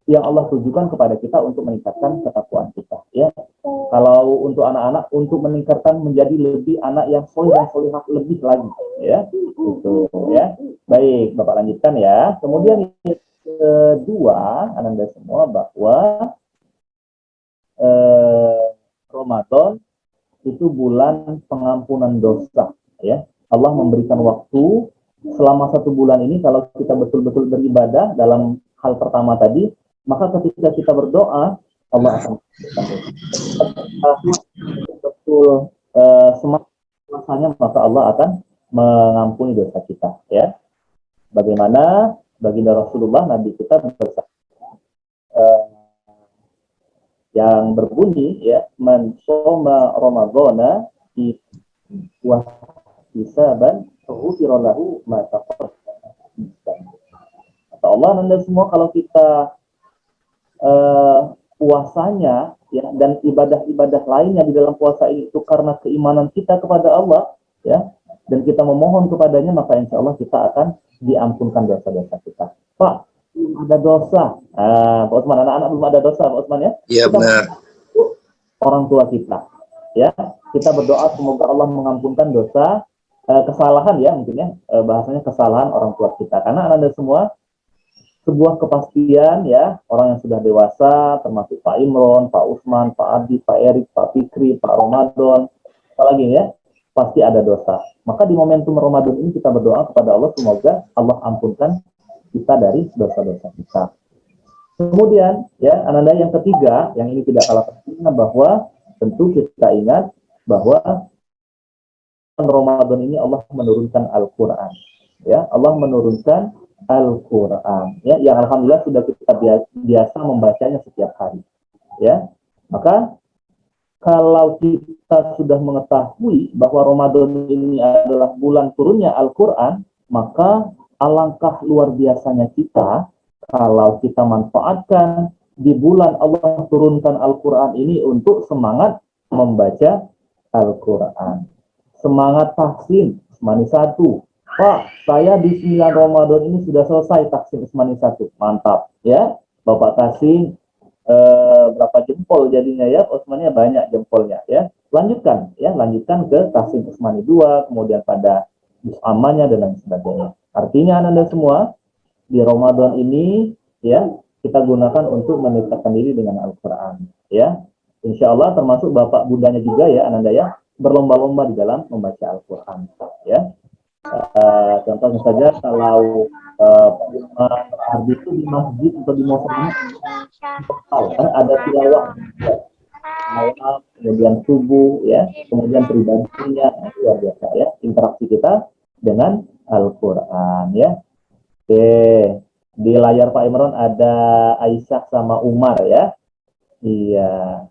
yang Allah tujukan kepada kita untuk meningkatkan ketakwaan kita ya. Kalau untuk anak-anak untuk meningkatkan menjadi lebih anak yang soleh dan solehah lebih lagi ya. Itu ya. Baik, Bapak lanjutkan ya. Kemudian yang kedua, Anda semua bahwa Ramadan itu bulan pengampunan dosa ya. Allah memberikan waktu selama 1 bulan ini kalau kita betul-betul beribadah dalam hal pertama tadi, maka ketika kita berdoa Allah akan betul semangat rasanya, maka Allah akan mengampuni dosa kita ya. Bagaimana baginda Rasulullah Nabi kita yang berbunyi ya, man shoma ramadhana fi hisaban ghufira lahu ma taqaddama. Kata Allah, Anda semua kalau kita puasanya ya dan ibadah-ibadah lainnya di dalam puasa ini itu karena keimanan kita kepada Allah ya, dan kita memohon kepadanya, maka insya Allah kita akan diampunkan dosa-dosa kita. Pak, belum ada dosa. Pak Usman, anak-anak belum ada dosa, Pak Usman ya? Iya benar. Orang tua kita ya, kita berdoa semoga Allah mengampunkan dosa kesalahan ya, mungkin ya bahasanya kesalahan orang tua kita. Karena Anda semua sebuah kepastian ya, orang yang sudah dewasa termasuk Pak Imron, Pak Usman, Pak Adi, Pak Erik, Pak Fikri, Pak Ramadan, apalagi ya, pasti ada dosa. Maka di momentum Ramadan ini kita berdoa kepada Allah semoga Allah ampunkan kita dari dosa-dosa kita. Kemudian ya, Ananda yang ketiga, yang ini tidak kalah pentingnya, bahwa tentu kita ingat bahwa Ramadan ini Allah menurunkan Al-Qur'an. Ya, Allah menurunkan Al-Qur'an ya, yang alhamdulillah sudah kita biasa membacanya setiap hari. Ya. Maka kalau kita sudah mengetahui bahwa Ramadan ini adalah bulan turunnya Al-Qur'an, maka alangkah luar biasanya kita kalau kita manfaatkan di bulan Allah turunkan Al-Qur'an ini untuk semangat membaca Al-Qur'an. Semangat tahsin Usmani 1. Pak, saya di 9 Ramadan ini sudah selesai tahsin Usmani 1. Mantap ya. Bapak tahsin berapa jempol jadinya ya? Usmani banyak jempolnya ya. Lanjutkan ya, lanjutkan ke tahsin Usmani 2, kemudian pada amannya dan lain sebagainya. Artinya Anda semua di Ramadan ini ya, kita gunakan untuk mendekatkan diri dengan Al-Qur'an ya. Insya Allah termasuk bapak bundanya juga ya Ananda ya, berlomba-lomba di dalam membaca Al-Qur'an ya. Contohnya saja kalau Ardi itu di masjid atau di musola ini ada tilawah malam, kemudian subuh ya, kemudian pribadinya luar biasa ya, interaksi kita dengan Al-Qur'an ya. Oke, di layar Pak Imron ada Aisyah sama Umar ya. Iya.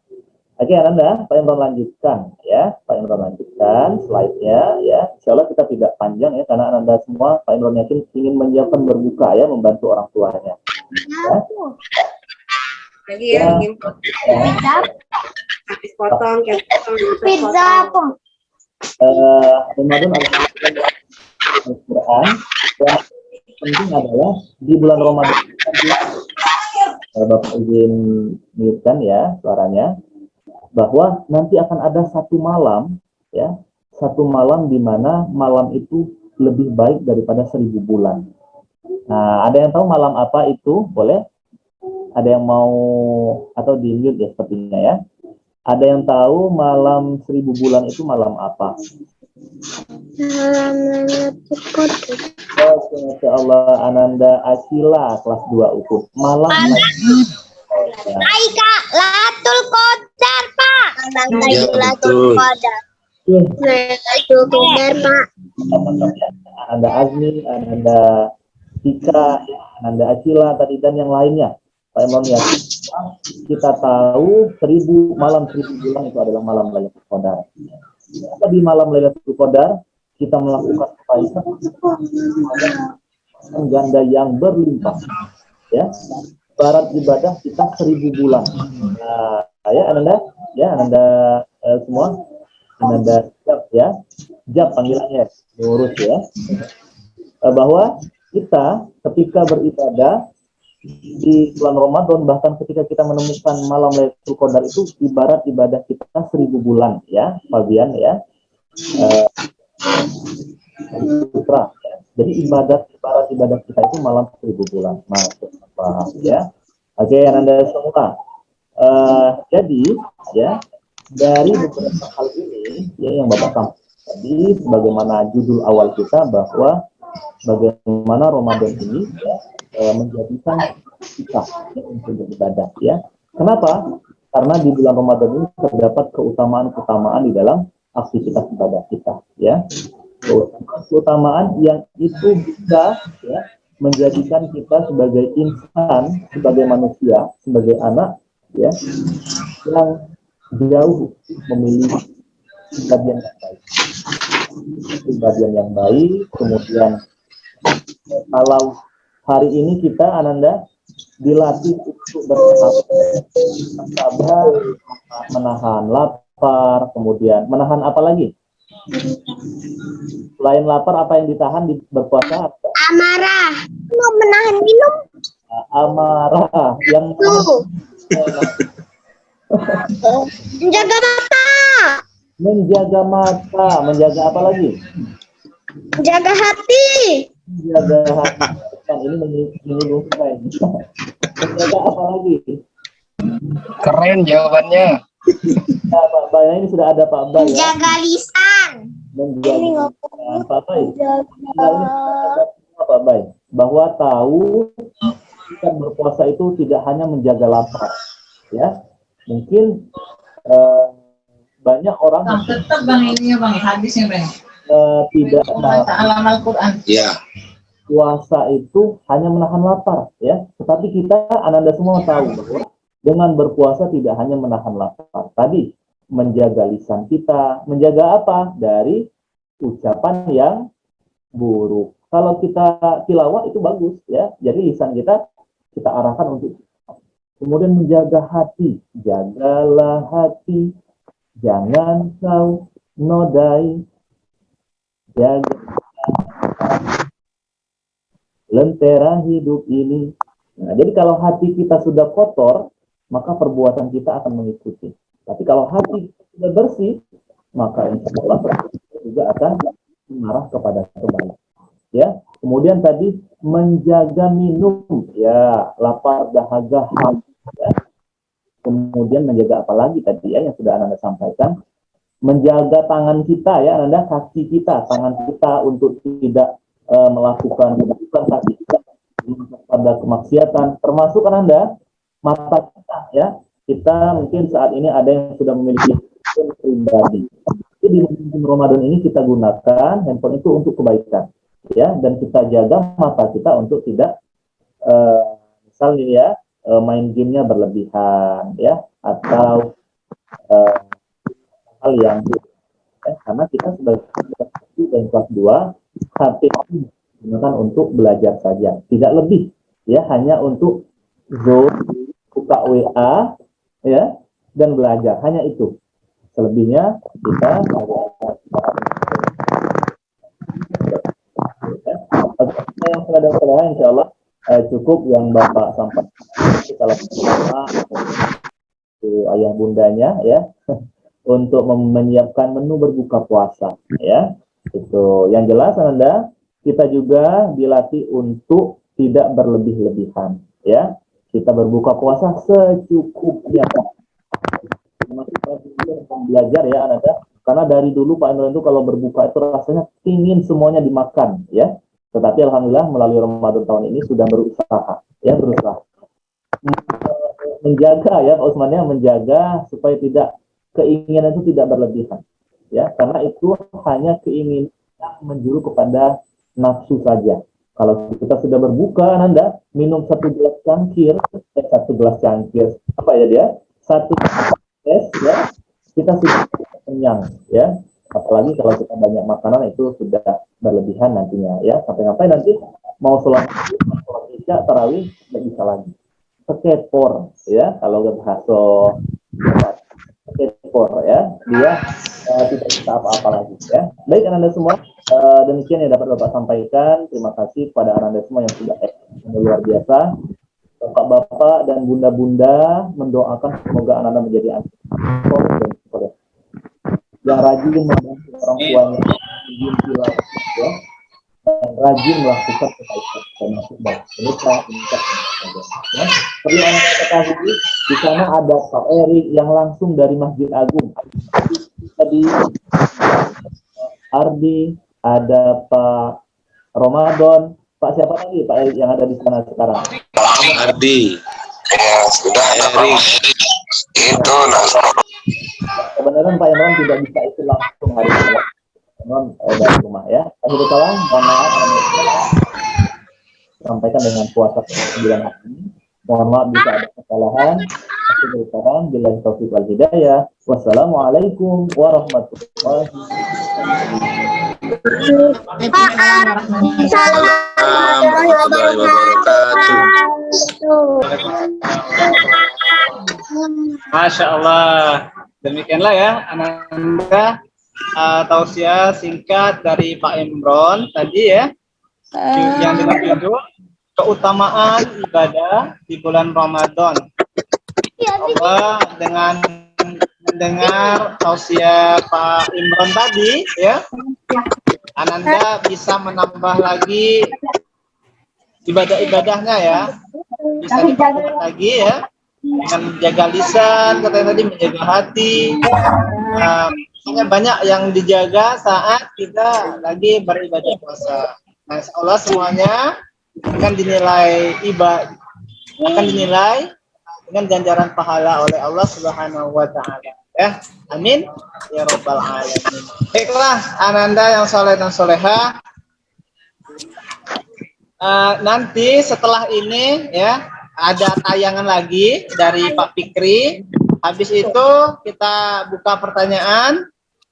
Oke, Anda, Pak Imron lanjutkan ya. Pak Imron lanjutkan slide-nya ya. Insya Allah kita tidak panjang ya, karena Anda semua, Pak Imron yakin ingin menyiapkan berbuka ya, membantu orang tuanya. Ya. Lagi ya, habis potong, Pizza apa? Ramadan Al-Quran yang penting adalah di bulan Ramadan. Bapak izin mute-kan ya suaranya, bahwa nanti akan ada satu malam ya, satu malam di mana malam itu lebih baik daripada 1000 bulan Nah, ada yang tahu malam apa itu? Boleh? Ada yang mau atau di mute ya sepertinya ya? Ada yang tahu malam 1000 bulan itu malam apa? Oke, Masya Allah, Ananda Asila kelas 2 ukur. Malam Aika, Latul Qadar, Pak. Ya, betul. Latul Qadar, Pak. Ananda Azmi, Ananda Tika, Ananda Asila tadi dan yang lainnya. Pak Imam ya. Kita tahu malam 1000 bulan itu adalah malam Lailatul Qadar. Apa di malam Lailatul Qadar kita melakukan kebaikan ganda yang berlimpah, ya. Barat ibadah kita 1000 bulan. Nah, Ananda semua, Ananda siap ya, jab panggilannya, ngurus ya. Bahwa kita ketika beribadah di bulan Ramadan, bahkan ketika kita menemukan malam Lailatul Qadar itu ibarat ibadah kita 1000 bulan ya, Fabian ya. Putra, ya. Jadi ibarat ibadah kita itu malam 1000 bulan. Paham ya. Oke, Anda semua. Jadi ya dari beberapa hal ini ya yang Bapak sampaikan tadi, sebagaimana judul awal kita bahwa bagaimana Ramadan ini ya, menjadikan kita ya, untuk beribadah ya. Kenapa? Karena di bulan Ramadan ini terdapat keutamaan-keutamaan di dalam aktivitas ibadah kita ya. Keutamaan yang itu bisa ya menjadikan kita sebagai insan, sebagai manusia, sebagai anak ya yang jauh memilih pribadian yang baik. Kemudian kalau hari ini kita Ananda dilatih untuk bersabar, menahan lapar, kemudian menahan apa lagi? Selain lapar, apa yang ditahan di berpuasa? Amarah. Mau menahan minum. Amarah. Yang Menjaga mata. menjaga mata, menjaga apa lagi? Menjaga hati. Menjaga hati. Kan ini menyinggung saya. Menjaga apa lagi? Keren jawabannya. Nah, Pak Bay, ini sudah ada Pak Bay ya. Menjaga lisan. Menjaga Pak Bay. Pak Bay, bahwa tahu kita berpuasa itu tidak hanya menjaga lapar, ya. Mungkin banyak orang tetap bang ini bang hadisnya bang tidak alam Al-Quran. Ya. Puasa itu hanya menahan lapar, ya. Tetapi kita, Ananda semua tahu bahwa dengan berpuasa tidak hanya menahan lapar. Tadi menjaga lisan kita, menjaga apa? Dari ucapan yang buruk. Kalau kita tilawah itu bagus, ya. Jadi lisan kita arahkan untuk. Kemudian menjaga hati, jagalah hati, jangan kau nodai, jaga lentera hidup ini. Nah, jadi kalau hati kita sudah kotor, maka perbuatan kita akan mengikuti. Tapi kalau hati sudah bersih, maka insya Allah kita juga akan mengarah kepada kebaikan. Ya, kemudian tadi menjaga minum, ya, lapar, dahaga, haus, ya. Kemudian menjaga apa lagi tadi ya yang sudah Anda sampaikan? Menjaga tangan kita ya, Anda, kaki kita, tangan kita untuk tidak melakukan kaki kita pada kemaksiatan, termasuk Anda mata kita ya. Kita mungkin saat ini ada yang sudah memiliki handphone pribadi. Jadi di bulan Ramadan ini kita gunakan handphone itu untuk kebaikan. Ya, dan kita jaga mata kita untuk tidak misalnya ya main gamenya berlebihan ya, atau hal yang karena kita sebagai dan kelas 2 HP digunakan untuk belajar saja, tidak lebih ya, hanya untuk Zoom, buka WA ya, dan belajar, hanya itu. Selebihnya kita yang saudara-saudara, insya Allah cukup yang Bapak sampaikan. Kalau ayah bundanya ya untuk menyiapkan menu berbuka puasa ya, itu yang jelas. Anda kita juga dilatih untuk tidak berlebih-lebihan, ya. Kita berbuka puasa secukupnya. Belajar ya Anda, karena dari dulu Pak Imran itu kalau berbuka itu rasanya ingin semuanya dimakan, ya. Tetapi alhamdulillah melalui Ramadan tahun ini sudah berusaha, ya, berusaha menjaga, ya Pak Usman, ya, menjaga supaya tidak keinginan itu tidak berlebihan, ya, karena itu hanya keinginan menjuru kepada nafsu saja. Kalau kita sudah berbuka, Anda minum satu gelas cangkir, apa ya dia? Satu es, ya, kita sudah kenyang, ya. Apalagi kalau kita banyak makanan itu sudah berlebihan nantinya, ya. Sampai nanti mau sholat isya, tarawih tidak bisa lagi. Sekepor, ya, kalau bahasa sekepor, ya, dia tidak bisa apa-apa lagi, ya. Baik Anda semua, demikian yang dapat Bapak sampaikan. Terima kasih kepada Anda semua yang sudah luar biasa. Bapak-bapak dan bunda-bunda mendoakan semoga anak-anak menjadi anak yang rajin membantu orang tuanya, ya, dan rajin melakukan kebaikan termasuk baik. Ini ya. Seperti yang kita ketahui, di sana ada Pak Erik yang langsung dari Masjid Agung. Tadi Ardi, ada Pak Ramadan, Pak siapa lagi Pak Erik yang ada di sana sekarang? Ardi. Ya, sudah Erik. Itu Kebenaran Pak Imran tidak bisa itu langsung hari ini. Dari rumah, ya. Kami bersalah, mohon maaf sampaikan dengan puasa 9 hari ini. Mohon maaf bisa ada kesalahan. Kami bersalah, billahi taufiq wal hidayah. Wassalamualaikum warahmatullahi wabarakatuh. Masya Allah. Demikianlah ya Ananda tausiah singkat dari Pak Imron tadi, ya, yang dengan judul keutamaan ibadah di bulan Ramadan. Allah dengan mendengar tausiah Pak Imron tadi, ya, Ananda bisa menambah lagi ibadah-ibadahnya, ya, bisa diperkuat lagi, ya, dengan menjaga lisan, katanya tadi menjaga hati. Banyak yang dijaga saat kita lagi beribadah puasa. Nah, insya Allah semuanya akan dinilai dengan ganjaran pahala oleh Allah Subhanahu wa Ta'ala. Ya, amin ya Rabbal alamin. Baiklah, Ananda yang soleh dan soleha. Nanti setelah ini, ya, ada tayangan lagi dari Pak Fikri. Habis itu kita buka pertanyaan.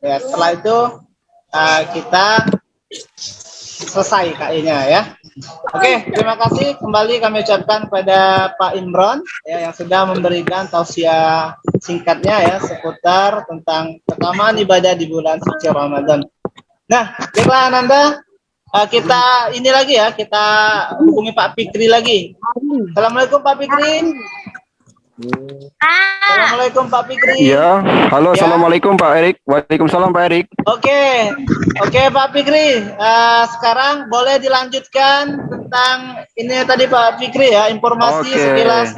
Ya, setelah itu kita selesai kayaknya, ya. Oke, terima kasih kembali kami ucapkan kepada Pak Imron, ya, yang sudah memberikan tausiah singkatnya, ya, seputar tentang keutamaan ibadah di bulan suci Ramadan. Nah, baiklah Ananda, kita ini lagi, ya, kita hubungi Pak Fikri lagi. Assalamualaikum Pak Fikri. Assalamualaikum Pak Fikri. Ya, halo, ya. Assalamualaikum Pak Erik. Waalaikumsalam Pak Erik. Oke Pak Fikri, sekarang boleh dilanjutkan tentang ini tadi Pak Fikri, ya, informasi sekilas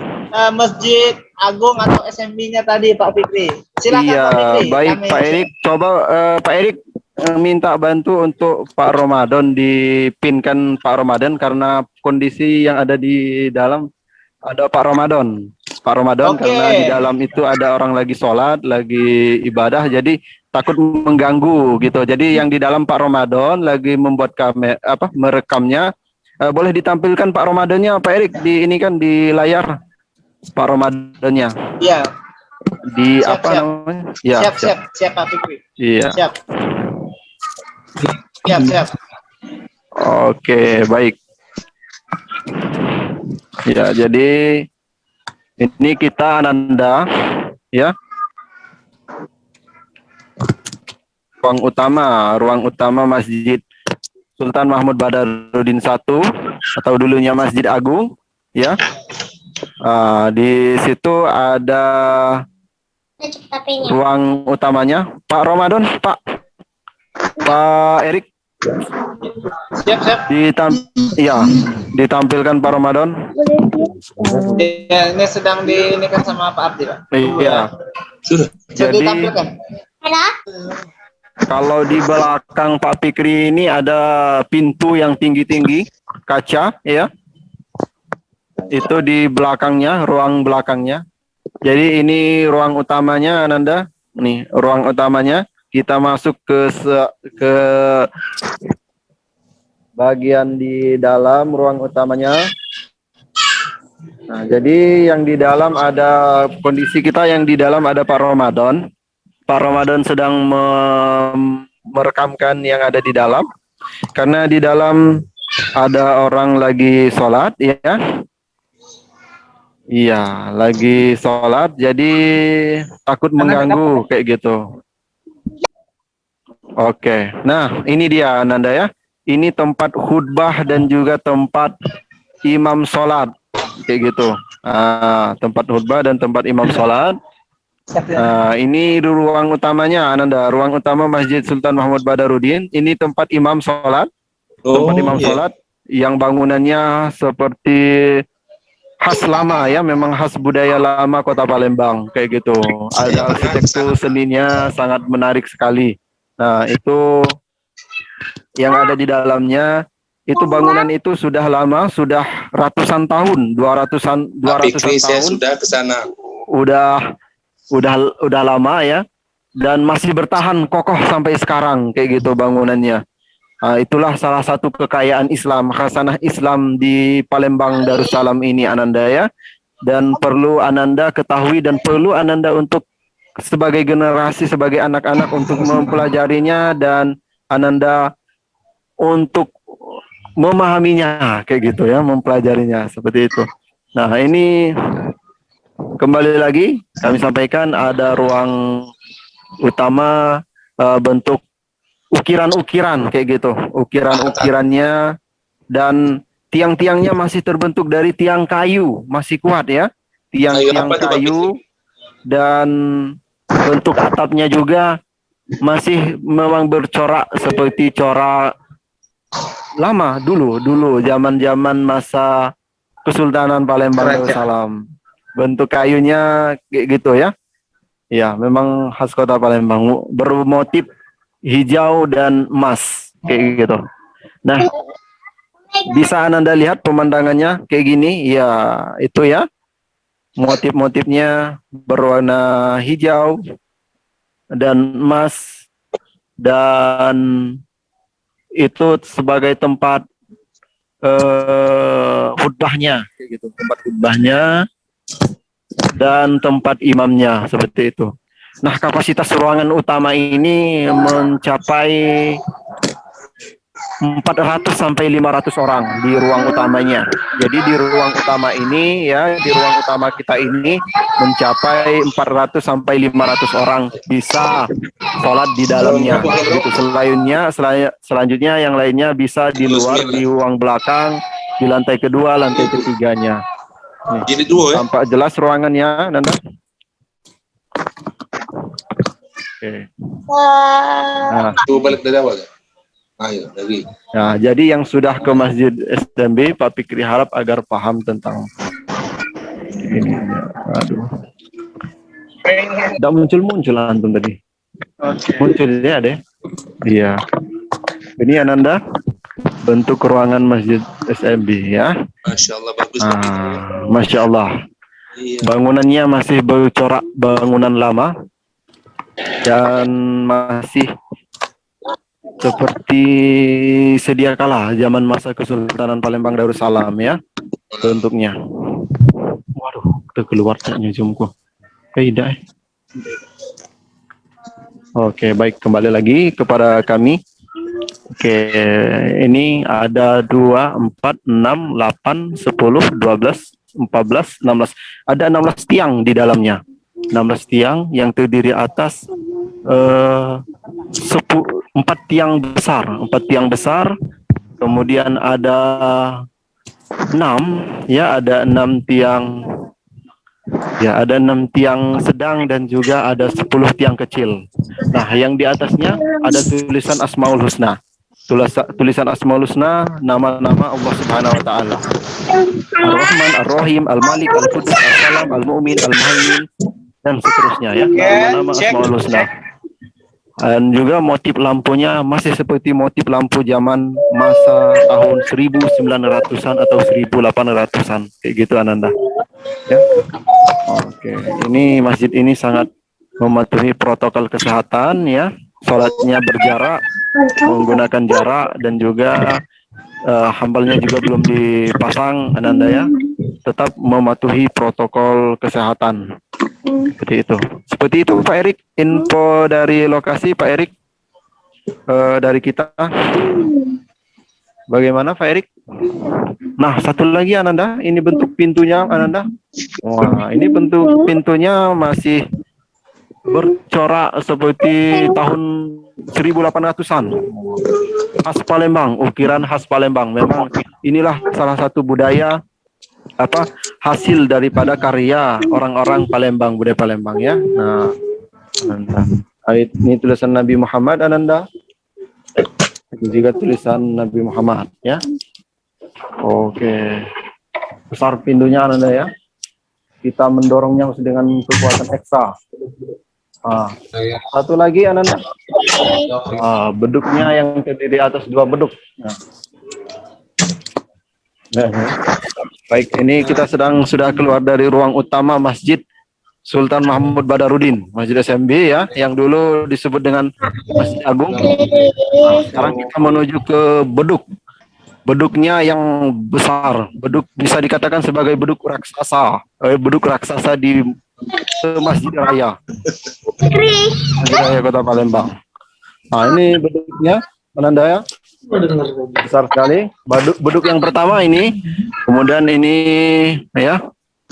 Masjid Agung atau SMB-nya tadi Pak Fikri. Silakan Pak Fikri. Baik Pak Erik, coba Pak Erik minta bantu untuk Pak Ramadan, dipinkan Pak Ramadan karena kondisi yang ada di dalam ada Pak Ramadan. Karena di dalam itu ada orang lagi sholat, lagi ibadah, jadi takut mengganggu gitu. Jadi yang di dalam Pak Ramadan lagi membuat merekamnya, boleh ditampilkan Pak Ramadannya Pak Erik di ini kan di layar Pak Ramadannya. Iya. Di siap, apa siap. Namanya? Ya, siap Pak Fikri. Iya. Siap. Oke, baik. Ya, jadi ini kita Ananda, ya. Ruang utama Masjid Sultan Mahmud Badarudin I atau dulunya Masjid Agung, ya. Di situ ada ruang utamanya. Pak Ramadan, Pak Erik, Siap. Ya, ditampilkan Pak Ramadan. Ya, ini sedang ini kan sama Pak Ardi, Pak. Iya. Sudah. Jadi Ditampilkan. kalau di belakang Pak Fikri ini ada pintu yang tinggi-tinggi, kaca, ya. Itu di belakangnya, ruang belakangnya. Jadi ini ruang utamanya, Ananda. Nih, ruang utamanya. Kita masuk ke bagian di dalam ruang utamanya. Nah, jadi yang di dalam ada kondisi kita yang di dalam ada Pak Ramadan. Pak Ramadan sedang merekamkan yang ada di dalam. Karena di dalam ada orang lagi sholat, ya. Iya, lagi sholat, jadi takut mengganggu kayak gitu. Oke, nah ini dia Ananda ya. Ini tempat khutbah dan juga tempat imam sholat kayak gitu. Tempat khutbah dan tempat imam sholat. Ini ruang utamanya Ananda, ruang utama Masjid Sultan Mahmud Badarudin. Ini tempat imam sholat, sholat yang bangunannya seperti khas lama ya, memang khas budaya lama Kota Palembang kayak gitu. Ada arsitektur seninya sangat menarik sekali. Nah, itu yang ada di dalamnya. Itu bangunan itu sudah lama, sudah ratusan tahun, 200-an tahun. Saya sudah ke sana. Udah lama ya, dan masih bertahan kokoh sampai sekarang kayak gitu bangunannya. Itulah salah satu kekayaan Islam, khasanah Islam di Palembang Darussalam ini Ananda ya. Dan perlu Ananda ketahui dan perlu Ananda untuk sebagai generasi, sebagai anak-anak untuk mempelajarinya dan Ananda untuk memahaminya kayak gitu ya, mempelajarinya seperti itu. Nah, ini kembali lagi kami sampaikan ada ruang utama bentuk ukiran-ukiran kayak gitu. Ukiran-ukirannya dan tiang-tiangnya masih terbentuk dari tiang kayu, masih kuat ya. Tiang-tiang kayu dan bentuk atapnya juga masih memang bercorak seperti corak lama dulu zaman-zaman masa Kesultanan Palembang Darussalam. Bentuk kayunya kayak gitu ya. Ya, memang khas Kota Palembang, bermotif hijau dan emas kayak gitu. Nah, bisa Ananda lihat pemandangannya kayak gini, ya itu ya. Motif-motifnya berwarna hijau dan emas, dan itu sebagai tempat khutbahnya kayak gitu, tempat khutbahnya dan tempat imamnya seperti itu. Nah, kapasitas ruangan utama ini mencapai 400 sampai 500 orang di ruang utamanya. Jadi di ruang utama ini ya, di ruang utama kita ini mencapai 400 sampai 500 orang bisa sholat di dalamnya. Gitu. Selanjutnya yang lainnya bisa di luar, di ruang belakang, di lantai kedua, lantai ketiganya. Jadi dua ya. Tampak jelas ruangannya, Nanda. Oke. Nah, Coba balik dari awal ya. Ayo lagi. Nah, jadi yang sudah ke Masjid SMB, Pak Fikri harap agar paham tentang ini. Aduh. Tidak muncul antum tadi. Muncul ya deh. Iya. Ini Ananda, bentuk ruangan Masjid SMB ya. Masya Allah bagus. Masya Allah. Iya. Bangunannya masih bercorak bangunan lama dan masih seperti sedia kala zaman masa Kesultanan Palembang Darussalam ya bentuknya. Waduh, udah keluar taknya zoomku. Tidak. Oke, baik, kembali lagi kepada kami. Oke, ini ada 2, 4, 6, 8, 10, 12, 14, 16. Ada 16 tiang di dalamnya. 16 tiang yang terdiri atas 4 tiang besar, kemudian ada 6 ya, ada 6 tiang ya, ada 6 tiang sedang dan juga ada 10 tiang kecil. Nah, yang di atasnya ada tulisan Asmaul Husna. tulisan Asmaul Husna, nama-nama Allah Subhanahu wa taala. Ar-Rahman, Ar-Rahim, Al-Malik, Al-Qudus, As-Salam, Al-Mu'min, Al-Muhaimin, dan seterusnya ya. Nama-nama Asmaul Husna. Dan juga motif lampunya masih seperti motif lampu zaman masa tahun 1900-an atau 1800-an kayak gitu Ananda. Ya. Oke, ini masjid ini sangat mematuhi protokol kesehatan ya. Sholatnya berjarak, menggunakan jarak, dan juga hambalnya juga belum dipasang Ananda ya. Tetap mematuhi protokol kesehatan. Seperti itu Pak Erik, info dari lokasi Pak Erik dari kita. Bagaimana Pak Erik? Nah, satu lagi Ananda, ini bentuk pintunya Ananda. Wah, ini bentuk pintunya masih bercorak seperti tahun 1800-an. Khas Palembang, ukiran khas Palembang. Memang inilah salah satu budaya hasil daripada karya orang-orang Palembang, budaya Palembang ya. Nah, ini tulisan Nabi Muhammad Ananda. Itu juga tulisan Nabi Muhammad ya. Oke. Besar pintunya Ananda ya. Kita mendorongnya dengan kekuatan eksa. Satu lagi Ananda. Beduknya yang terdiri atas 2 beduk. Baik, ini kita sudah keluar dari ruang utama Masjid Sultan Mahmud Badarudin, Masjid SMB ya, yang dulu disebut dengan Masjid Agung. Sekarang kita menuju ke beduk. Beduknya yang besar, beduk bisa dikatakan sebagai beduk raksasa di Masjid Raya. Masjid Raya Kota Palembang. Nah, ini beduknya Ananda ya. Besar sekali. Beduk yang pertama ini, kemudian ini ya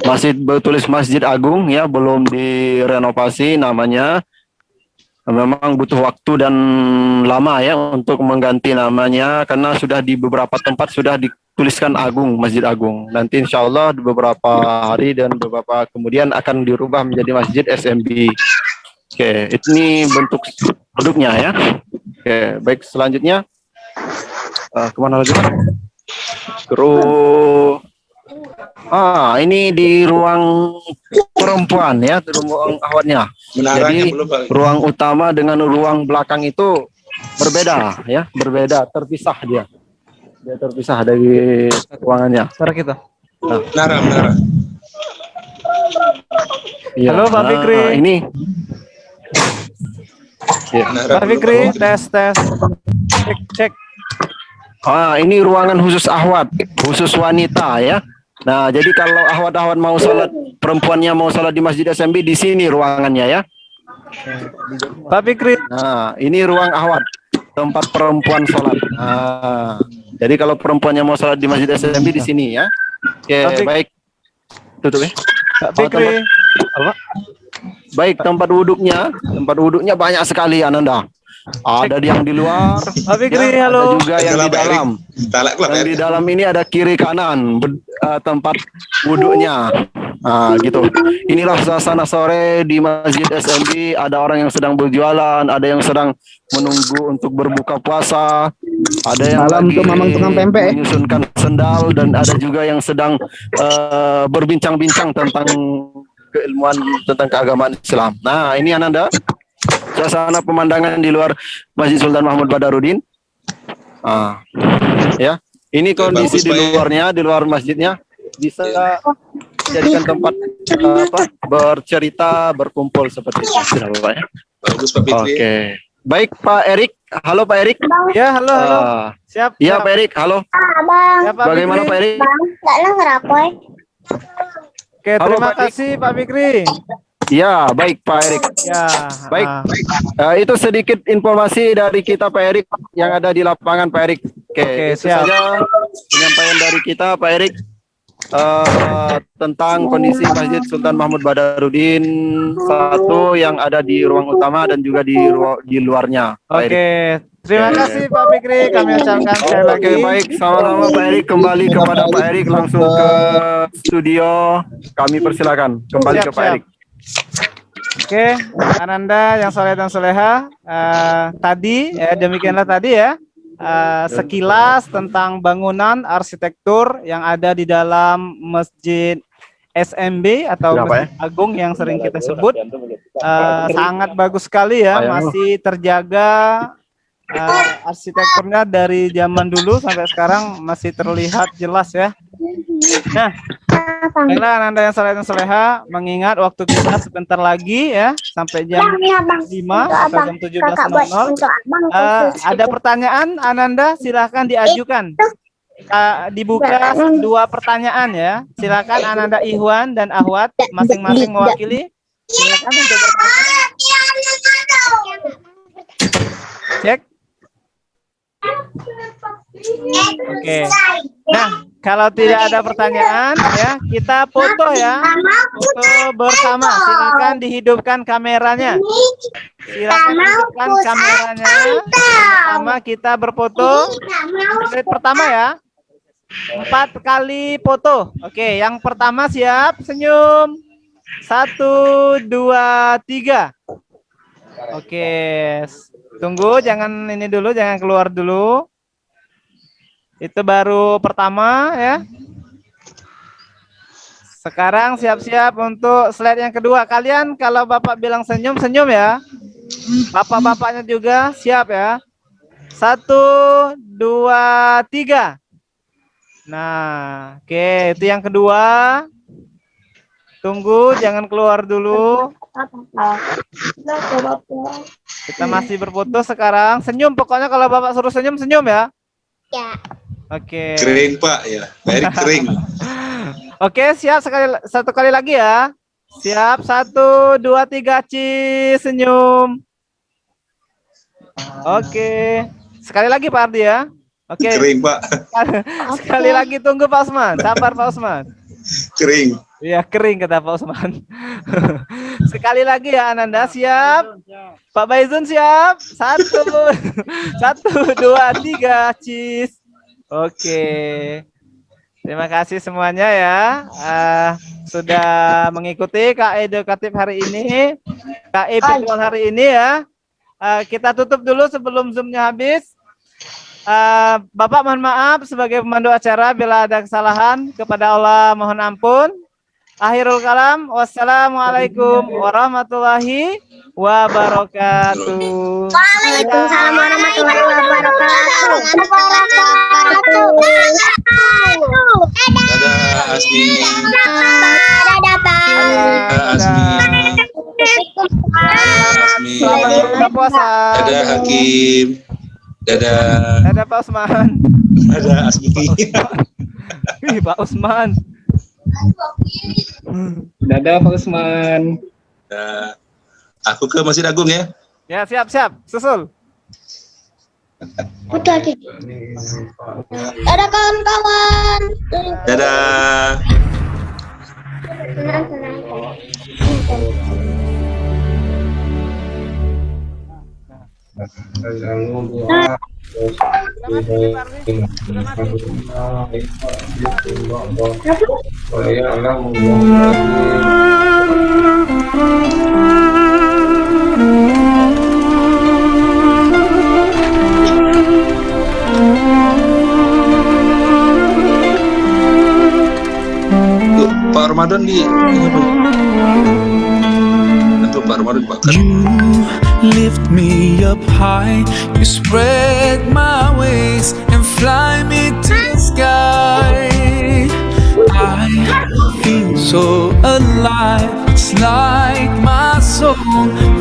masih bertulis Masjid Agung ya, belum direnovasi namanya. Memang butuh waktu dan lama ya untuk mengganti namanya, karena sudah di beberapa tempat sudah dituliskan Agung, Masjid Agung. Nanti insya Allah di beberapa hari dan beberapa kemudian akan dirubah menjadi Masjid SMB. Oke, ini bentuk beduknya ya. Oke, baik, selanjutnya kemana lagi? Ini di ruang perempuan ya, di ruang awatnya. Jadi ruang utama dengan ruang belakang itu berbeda ya, terpisah dia. Dia terpisah dari ruangannya. Cara kita. Menara. Ya, halo Pak Fikri. Ini. Ya. Pak Fikri, tes. Cek. Ini ruangan khusus ahwat, khusus wanita ya. Nah, jadi kalau ahwat-ahwat mau sholat, perempuannya mau sholat di Masjid SMB, di sini ruangannya ya. Pak Fikri. Nah, ini ruang ahwat, tempat perempuan sholat. Nah, jadi kalau perempuannya mau sholat di Masjid SMB di sini ya. Oke, baik. Tutup ya. Pak Fikri. Baik, tempat wuduknya banyak sekali Ananda. Ada yang di luar, Pak Fikri, ya, halo. ada juga yang di dalam. Yang di dalam ini ada kiri kanan tempat wuduknya. Nah, gitu. Inilah suasana sore di Masjid SMB. Ada orang yang sedang berjualan, ada yang sedang menunggu untuk berbuka puasa, ada yang lagi menyusunkan sendal, dan ada juga yang sedang berbincang-bincang tentang keilmuan tentang keagamaan Islam. Nah, ini Ananda. Suasana pemandangan di luar Masjid Sultan Mahmud Badarudin. Ya, ini kondisi di luarnya, di luar masjidnya bisa jadikan tempat bercerita, berkumpul seperti itu. Ya. Bagus Pak Fikri. Oke, baik Pak Erik. Halo Pak Erik. Ya, halo. Siap. Ya Pak Erik, halo. Bang. Ya, Pak Bagaimana Fikri? Pak Erik? Bang, nggak denger apa? Oke, Halo, terima Pak Erik. kasih Pak Fikri. Ya, baik Pak Erik. Ya. Baik. Itu sedikit informasi dari kita Pak Erik yang ada di lapangan Pak Erik. Oke, itu siap. saja penyampaian dari kita Pak Erik tentang kondisi Masjid Sultan Mahmud Badarudin 1 yang ada di ruang utama dan juga di luarnya. Pak Erik. Oke, terima kasih Pak Fikri. Kami ucapkan sekali lagi. Oke, baik, sama-sama Pak Erik. Kembali kepada Pak Erik, langsung ke studio. Kami persilakan kembali ke Pak Erik. Oke, Ananda yang soleh dan soleha, tadi ya demikianlah tadi ya sekilas tentang bangunan arsitektur yang ada di dalam Masjid SMB atau Masjid Agung yang sering kita sebut. Sangat bagus sekali ya, masih terjaga arsitekturnya dari zaman dulu sampai sekarang masih terlihat jelas ya. Nah, baiklah Ananda yang saleh dan soleha, mengingat waktu kita sebentar lagi ya, sampai jam 5 atau jam 17.00. Ada pertanyaan Ananda, silahkan diajukan. Dibuka 2 pertanyaan ya. Silakan Ananda Ihwan dan Ahwat masing-masing mewakili. Silakan untuk bertanya. Cek. Oke. Nah, kalau tidak ada pertanyaan ya, kita foto ya. Foto bersama. Silakan dihidupkan kameranya. Silakan hidupkan kameranya. Sama kita berfoto. Slide pertama ya. 4 kali foto. Oke, yang pertama siap, senyum. 1, 2, 3. Oke. Tunggu, jangan ini dulu, jangan keluar dulu. Itu baru pertama ya. Sekarang siap-siap untuk slide yang kedua. Kalian kalau Bapak bilang senyum, senyum ya. Bapak-bapaknya juga siap ya. 1, 2, 3. Nah, oke, itu yang kedua. Tunggu, jangan keluar dulu. Kita masih berfoto sekarang. Senyum, pokoknya kalau Bapak suruh senyum, senyum ya. Ya. Oke. Kering Pak ya, very kering. Oke, siap satu kali lagi ya. Siap, 1, 2, 3, senyum. Oke. Sekali lagi Pak Ardi ya. Oke. Kering Pak. Sekali lagi tunggu Pak Usman. Sabar Pak Usman. Kering. Iya, kering kata Pak Usman. Sekali lagi ya Ananda, siap. Pak Baizun siap. 1, 2, 3, cheese. Oke. Terima kasih semuanya ya. Sudah mengikuti KA Edukatif hari ini. KA virtual hari ini ya. Kita tutup dulu sebelum Zoom-nya habis. Bapak mohon maaf sebagai pemandu acara bila ada kesalahan, kepada Allah mohon ampun. Akhirul kalam, wassalamualaikum warahmatullahi wabarakatuh. Waalaikumsalam warahmatullahi wabarakatuh. Dadah Asmi. Dadah Pak. Dadah Asmi. Asmi. Selamat berbuka puasa. Dadah Hakim. Dadah. Dadah Pak Usman. Dadah Asmi. Ih, Pak Usman. Dadah Pak Usman. Nah, aku ke Masjid Agung ya. Ya, siap. Susul. Udah deh. Dadah kawan-kawan. Dadah. Pak Ramadan di untuk Pak Ramadan bakar. You lift me up high, you spread my wings and fly me to the sky. I feel so alive, it's like my soul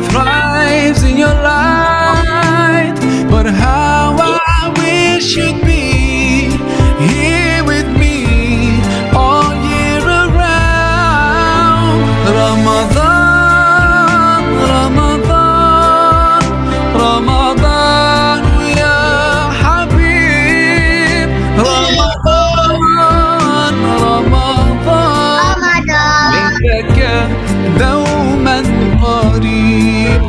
thrives in your light. But how I wish you'd be here with me all year around. Ramadan, Ramadan, Ramadan ya Habib. Ramadan, Ramadan, منك دوما قريب.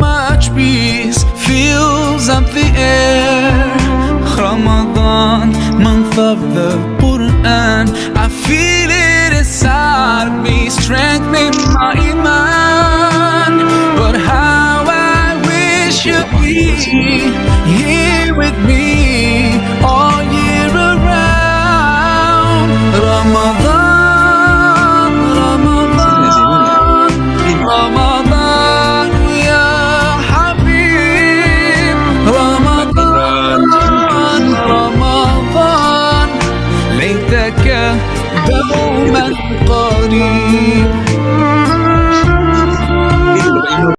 much peace fills up the air. Ramadan, month of the Quran, I feel it inside me, strengthening my iman. But how I wish you'd be here with me all year around. Ramadan, Ramadan, Ramadan, ya Habib. Ramadan, Ramadan, ليتك دوما قريب.